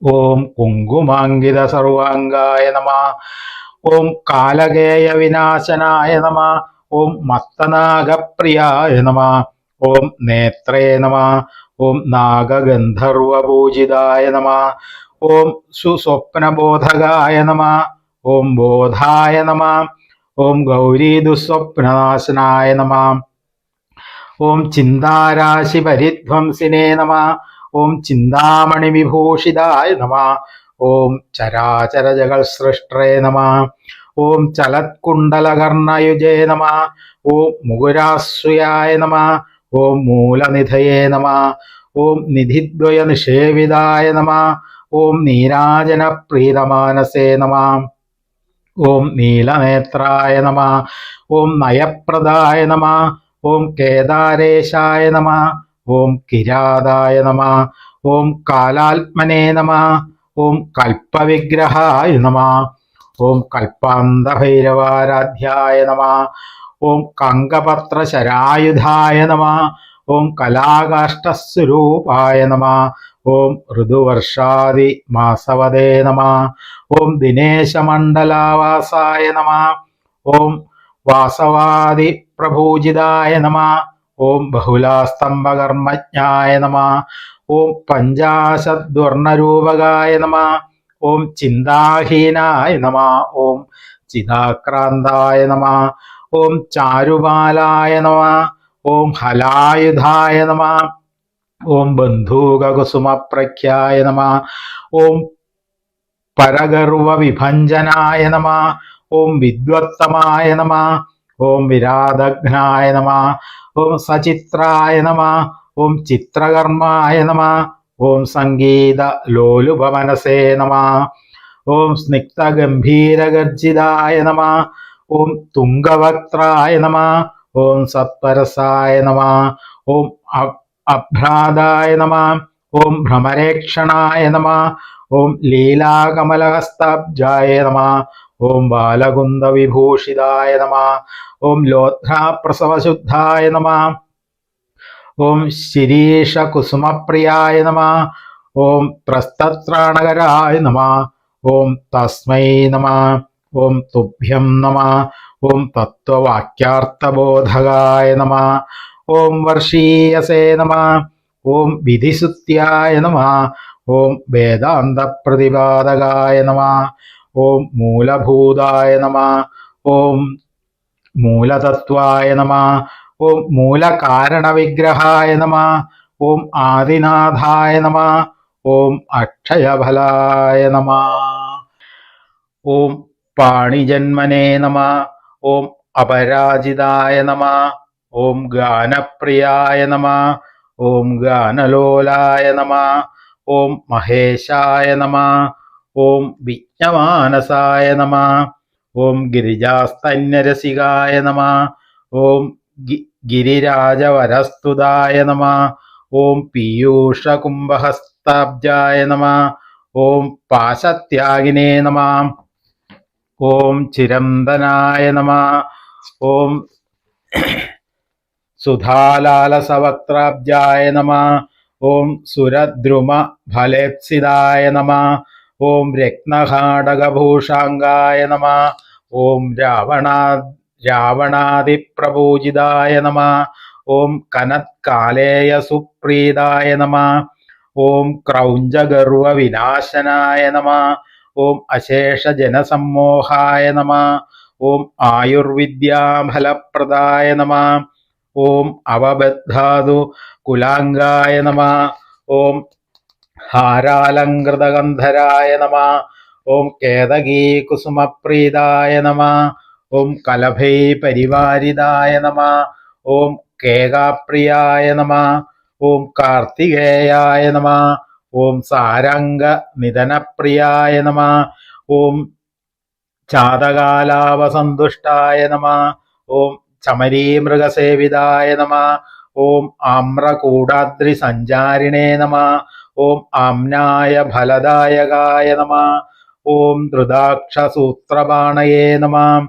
ഓം കുങ്കുമാങ്കിത സർവാംഗായ നമ. ഓം കാലകേയ വിനാശനായ നമ. ഓം മത്തനാഗപ്രിയായ നമ. ഓം നേത്രേ നമ. ഓം നാഗഗന്ധർവപൂജിതായ നമ. ഓം സുസ്വപ്നബോധകായ നമ. ഓം ബോധായ നമ. ഓം ഗൗരീദുസ്വപ്നനാശനായ നമ. ഓം ചിന്താരാശി പരിധ്വംസിനേ നമ. ഓം ചിന്താമണി വിഭൂഷിതായ നമ. ഓം ചരാചരജഗൽ സൃഷ്ട്രേ നമ. ഓം ചലത്കുണ്ടലകർണയുജേ നമ. ഓം മുകുരാശ്രയായ നമ. ഓം മൂലനിധയേ നമ. ഓം നിധിദ്വയ നിഷേവിതായ നമ. ഓം നീരാജനപ്രീതമാനസേ നമ. ഓം നീലനേത്രായ നമ. ഓം നയപ്രദായ നമ. ഓം കേദാരേശായ നമ. ഓം കിരാതായ നമ. ഓം കാലാത്മനേ നമ. ഓം കൽപ്പവിഗ്രഹായ നമ. ഓം കൽപ്പാന്തഭൈരവാരാധ്യായ നമ. ഓം കങ്കപത്രശരായുധായ നമ. ഓം കലാകാഷ്ടസ്വരൂപായ നമ. ഓം ഋതുവർഷാദി മാസവദേ നമ. ഓം ദിനേശമണ്ഡലാവാസായ നമ. ഓം വാസവാദി പ്രഭൂജിതായ നമ. ഓം ബഹുലാസ്തംഭകർമ്മജ്ഞായ നമ. ഓം പഞ്ചാശദ്വർണരൂപകായ നമ. ഓം ചിന്താഹീനായ നമ. ഓം ചിതാക്രാന്തായ നമ. ഓം ചാരുബാലായ നമ. ഓം ഹലായുധായ നമ. ഓം ബന്ധൂകകുസുമപ്രഖ്യായ നമ. ഓം പരഗർവവിഭഞ്ജനായ നമ. ഓം വിദ്വത്തമായ നമ. ഓം വിരാധഘ്നായ നമ. ഓം സചിത്രായ നമ. ഓം ചിത്രകർമായ നമ. ഓം സംഗീത ലോലുപമനസേ നമ. ഓം സ്നിഗ്ധഗംഭീരഗർജിതായ നമ. ഓം തുംഗവക്ത്രായ നമ. ഓം സത്പരസായ നമ. ഓം അഭ്രാതായ നമ. ഓം ഭ്രമരേക്ഷണായ നമ. ഓം ലീലാകമലഹസ്താബ്ജായ നമ. ഓം ബാലകുന്ദവിഭൂഷിതായ നമ. ഓം ലോധ്രാപ്രസവശുദ്ധായ നമ. ഓം ശിരീഷകുസുമപ്രിയായ നമ. ഓം ത്രസ്തത്രാണകരായ നമ. ഓം തസ്മൈ നമ. ഓം തുഭ്യം നമ. ഓം തത്വവാക്യാർത്ഥബോധകായ നമ. ഓം വർഷീയസേ നമ. ഓം വിധിസുത്യായ നമ. ഓം വേദാന്തപ്രതിപാദകായ നമ. ഓം മൂലഭൂതായ നമ. ഓം മൂലതത്വായ നമ. ഓം മൂലകാരണവിഗ്രഹായ നമ. ഓം ആദിനാഥായ നമ. ഓം അക്ഷയഫലായ നമ. ഓം പാണിജന്മനേ നമ. ഓം അപരാജിതായ നമ. ഓം ഗാനപ്രിയായ നമ. ഓം ഗാനലോലായ നമ. ഓം മഹേശായ നമ. ഓം വിജ്ഞമാനസായ നമ. ഓം ഗിരിജാസ്തന്യരസികായ നമ. ഓം ഗിരിരാജവരസ്തുതായ നമ. ഓം പീയൂഷകുംഭഹസ്താബ്ജായ നമ. ഓം പാശത്യാഗിനേ നമ. ഓം ചിരന്തനായ നമ. ഓം സുധാലാലസവക്ത്രാബ്ജായ നമ. ഓം സുരദ്രുമഫലേപ്സിതായ നമ. ഓം രത്നഘാടകഭൂഷാംഗായ നമ. ഓം രാവണാദിപ്രപൂജിതായ നമ. ഓം കനത്കാലേയസുപ്രീതായ നമ. ഓം ക്രൗഞ്ചഗർവവിനാശനായ നമ. ഓം അശേഷജനസമ്മോഹായ നമ. ഓം ആയുർവിദ്യാഫലപ്രദായ നമ. ഓം അവബദ്ധാതു കുലാംഗായ നമ. ഓം ഹാരാലങ്കൃതഗന്ധരായ നമ. ഓം കേതകീകുസുമപ്രീതായ നമ. ഓം കലഭൈ പരിവാരിതായ നമ. ഓം കേകാപ്രിയായ നമ. ഓം കാർത്തികേയായ നമ. ഓം സാരംഗനിധനപ്രിയായ നമ. ഓം ചാതകാലാവസന്തുഷ്ടായ നമ. ഓം ചമരീമൃഗസേവിതായ നമ. ഓം ആമ്രകൂടാദ്രിസഞ്ചാരിണേ നമ. ഓം ആംനായ ഫലദായകായ നമ. ഓം ധൃതാക്ഷസൂത്രപാണയേ നമ.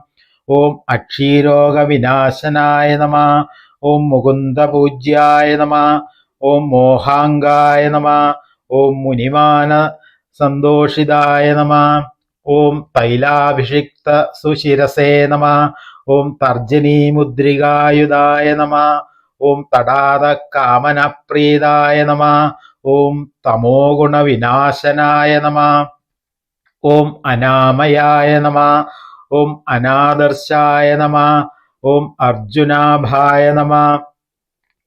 ഓം അക്ഷീരോഗവിനാശനായ നമ. ഓം മുകുന്ദപൂജ്യായ നമ. ഓം മോഹാംഗായ നമ. ഓം മുനിമാന സന്തോഷിതായ നമ. ഓം തൈലാഭിഷിക്ത സുശിരസേ നമ. ഓം തർജനീമുദ്രികായുധായ നമ. ഓം തടാത കാമനപ്രീതായ നമ. ഓം തമോഗുണവിനാശനായ നമ. ഓം അനാമയായ നമ. ഓം അനാദർശായ നമ. ഓം അർജുനാഭായ നമ.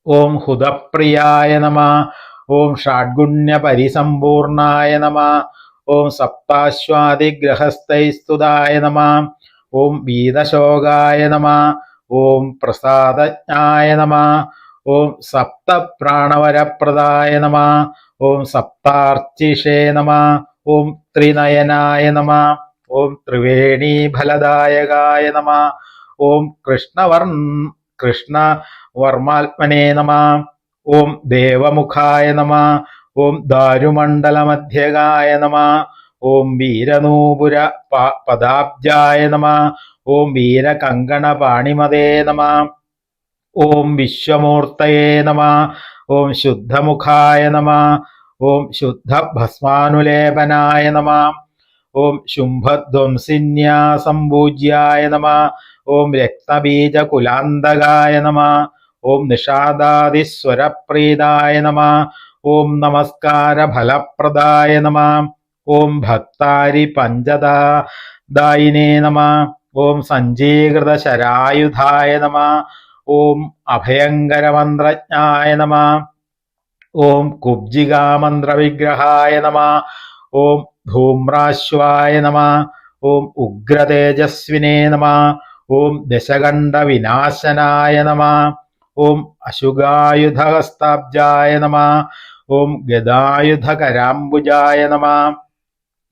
ഓം ഹുതപ്രിയായ നമ. ഓം ഷാഡ്ഗുണ്യപരിസമ്പൂർണായ നമ. ഓം സപ്താശ്വാദിഗ്രഹസ്ഥൈസ്തുതായ നമ. ഓം വീതശോകായ നമ. ഓം പ്രസാദജ്ഞായ നമ. ഓം സപ്തപ്രാണവരപ്രദായ നമ. ഓം സപ്താർച്ചിഷേ നമ. ഓം ത്രിനയനായ നമ. ഓം ത്രിവേണീഫലദായകായ നമ. ഓം കൃഷ്ണവർമാത്മനേ നമ. ഓം ദേവമുഖായ നമ. ഓം ദാരുമണ്ഡലമധ്യകായ നമ. ഓം വീരനൂപുര പദാബ്ജായ നമ. ഓം വീരകങ്കണപാണിമതേ നമ. ഓം വിശ്വമൂർത്തയേ നമ. ഓം ശുദ്ധമുഖായ നമ. ഓം ശുദ്ധഭസ്മാനുലേപനായ നമ. ഓം ശുംഭധ്വംസിന്യാസംപൂജ്യായ നമ. ഓം രക്തബീജകുലാന്തകായ നമ. ഓം നിഷാദാദിസ്വരപ്രീതായ നമ. ഓം നമസ്കാരഫലപ്രദായ നമ. ഓം ഭക്താരി പഞ്ചദായിനേ നമ. ഓം സഞ്ജീകൃതശരായുധായ നമ. ഓം അഭയങ്കരമന്ത്രജ്ഞായ നമ. ഓം കുബ്ജികാമന്ത്രവിഗ്രഹായ നമ. ഓം ധൂമ്രാശ്വായ നമ. ഓം ഉഗ്രതേജസ്വിനേ നമ. ഓം ദശകണ്ഠവിനാശനായ നമ. ഓം അശുകായുധഹസ്താബ്ജായ നമ. ഓം ഗദായുധകരാംബുജായ നമ.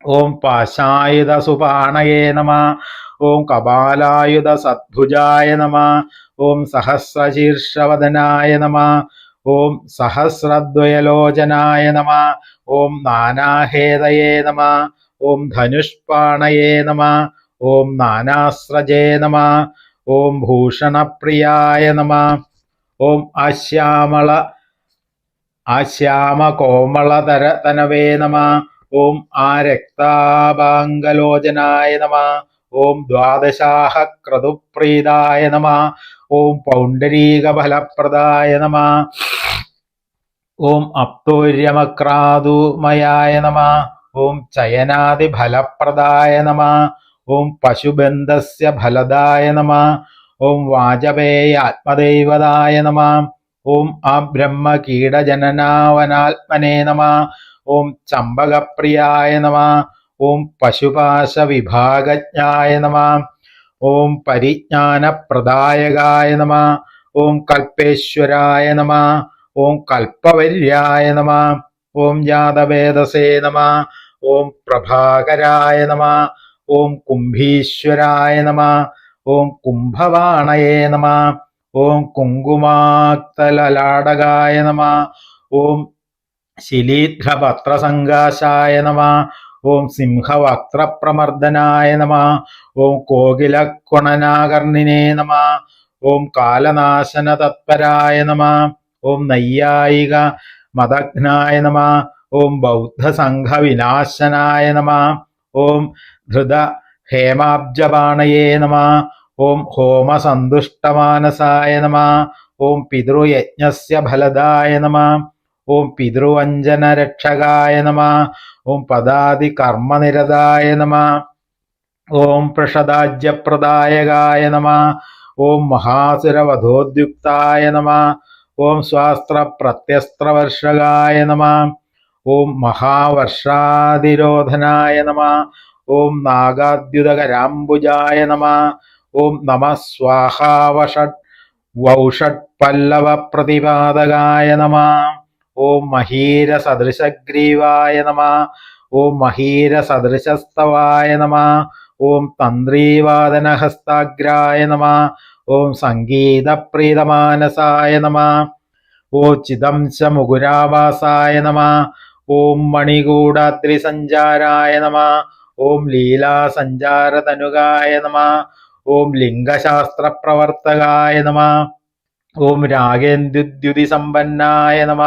ഓം പാശായുധസുപാണയേ നമ. ഓം കപാലായുധസദ്ഭുജായ നമ. ഓം സഹസ്രശീർഷവദനായ നമ. ഓം സഹസ്രദ്വയലോചനായ നമ. ഓം നാനാഹേതയേ നമ. ഓം ധനുഷ്പാണയേ നമ. ഓം നാനാസ്രജേ നമ. ഓം ഭൂഷണപ്രിയായ നമ. ഓം ആശ്യാമകോമളതരതനവേ നമ. ഓം ആരക്താഭാംഗലോചനായ നമ. ഓം ദ്വാദശാഹക്രതുപ്രീതായ നമ. ഓം പൗണ്ഡരീകഫലപ്രദായ നമ. ഓം അപ്തൂര്യമക്രാതുമയായ നമ. ഓം ചയനാദിഫലപ്രദായ നമ. ഓം പശുബന്ധസ്യ ഫലദായ നമ. ഓം വാജപേയാത്മദൈവതായ നമ. ഓം അബ്രഹ്മകീടജനനാവനാത്മനേ നമ. ഓം ചമ്പകപ്രിയായ നമ. ഓം പശുപാശവിഭാഗജ്ഞായ നമ. ഓം പരിജ്ഞാനപ്രദായകായ നമ. ഓം കൽപ്പേശ്വരായ നമ. ഓം കൽപ്പവര്യായ നമ. ഓം ജാതവേദസേ നമ. ഓം പ്രഭാകരായ നമ. ഓം കുംഭീശ്വരായ നമ. ഓം കുംഭവാണയേ നമ. ഓം കുങ്കുമാക്തലലാടകായ നമ. ഓം ശിലീധ്രപത്രസങ്കാശായ നമ. ഓം സിംഹവക്ത്രപ്രമർദ്ദനായ നമ. ഓം കോകിലക്കുണനാകർണിനേ നമ. ഓം കാലനാശനതത്പരായ നമ. ഓം നൈയായിക മദഘ്നായ നമ. ഓം ബൗദ്ധസംഘവിനാശനായ നമ. ഓം ധൃത ഹേമാബ്ജപാണയേ നമ. ഓം ഹോമസന്തുഷ്ടമാനസായ നമ. ഓം പിതൃയജ്ഞസ്യ ഫലദായ നമ. ഓം പിതൃവഞ്ജനരക്ഷകായ നമ. ഓം പദാദികർമ്മനിരതായ നമ. ഓം പൃഷദാജ്യപ്രദായകായ നമ. ഓം മഹാസുരവധോദ്യുക്തായ നമ. ഓം സ്വാസ്ത്രപ്രത്യസ്ത്രവർഷകായ നമ. ഓം മഹാവർഷാതിരോധനായ നമ. ഓം നാഗാദ്യുതകരാംബുജായ നമ. ഓം നമഃ സ്വാഹാവഷഡ്വൗഷഡ്പല്ലവപ്രതിപാദകായ നമ. ഓം മഹീരസദൃശഗ്രീവായ നമ. ഓം മഹീരസദൃശസ്തവായ നമ. ഓം തന്ത്രീവാദനഹസ്താഗ്രായ നമ. ഓം സംഗീതപ്രീതമാനസായ നമ. ഓം ചിദംശമുകുരാവാസായ നമ. ഓം മണികൂടാദ്രിസഞ്ചാരായ നമ. ഓം ലീലാസഞ്ചാരതനുകായ നമ. ഓം ലിംഗശാസ്ത്രപ്രവർത്തകായ നമ. ഓം രാഗേന്ദ്യുദ്യുതിസമ്പന്നായ നമ.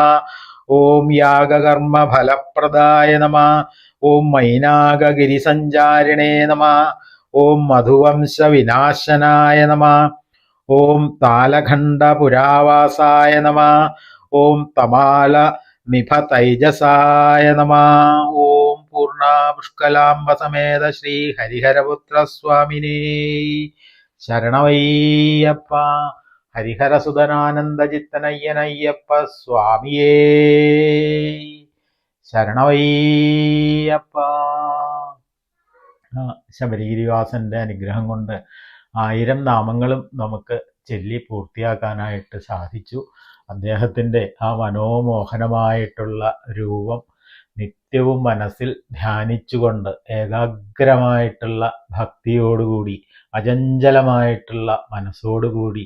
ഓം യാഗകർമ്മഫലപ്രദായ നമ. ഓം മൈനാകഗിരിസഞ്ചാരിണേ നമ. ഓം മധുവംശവിനാശനായ നമ. ഓം താലഖണ്ഡപുരാവാസായ നമ. ഓം തമാല നിഭതൈജസായ നമ. ഓം പൂർണ്ണപുഷ്കലാംബസമേത ശ്രീ ഹരിഹരപുത്രസ്വാമിനേ ശരണമയ്യപ്പ. ഹരിഹരസുതനാനന്ദചിത്തനയ്യനയ്യപ്പ സ്വാമിയേ ശരണമയ്യപ്പ. ശബരിഗിരിവാസന്റെ അനുഗ്രഹം കൊണ്ട് 1000 നാമങ്ങളും നമുക്ക് ചൊല്ലി പൂർത്തിയാക്കാനായിട്ട് സാധിച്ചു. അദ്ദേഹത്തിൻ്റെ ആ മനോമോഹനമായിട്ടുള്ള രൂപം നിത്യവും മനസ്സിൽ ധ്യാനിച്ചുകൊണ്ട് ഏകാഗ്രമായിട്ടുള്ള ഭക്തിയോടുകൂടി അചഞ്ചലമായിട്ടുള്ള മനസ്സോടുകൂടി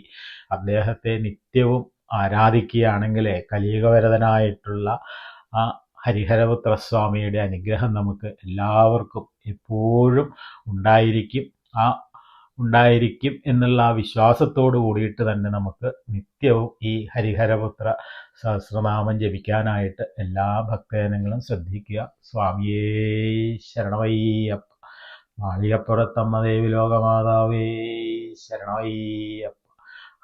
അദ്ദേഹത്തെ നിത്യവും ആരാധിക്കുകയാണെങ്കിൽ കലിയുഗവരതനായിട്ടുള്ള ആ ഹരിഹരപുത്രസ്വാമിയുടെ അനുഗ്രഹം നമുക്ക് എല്ലാവർക്കും എപ്പോഴും ഉണ്ടായിരിക്കും. ഉണ്ടായിരിക്കും എന്നുള്ള ആ വിശ്വാസത്തോടു കൂടിയിട്ട് തന്നെ നമുക്ക് നിത്യവും ഈ ഹരിഹരപുത്ര സഹസ്രനാമം ജപിക്കാനായിട്ട് എല്ലാ ഭക്തജനങ്ങളും ശ്രദ്ധിക്കുക. സ്വാമിയേ ശരണമയ്യപ്പ. മാളികപ്പുറത്തമ്മ ദേവി ലോകമാതാവേ ശരണമയ്യപ്പ.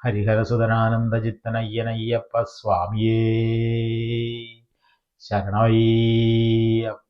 ഹരിഹരസുതനാനന്ദചിത്തനയ്യനയ്യപ്പ സ്വാമിയേ ശരണമയ്യപ്പ.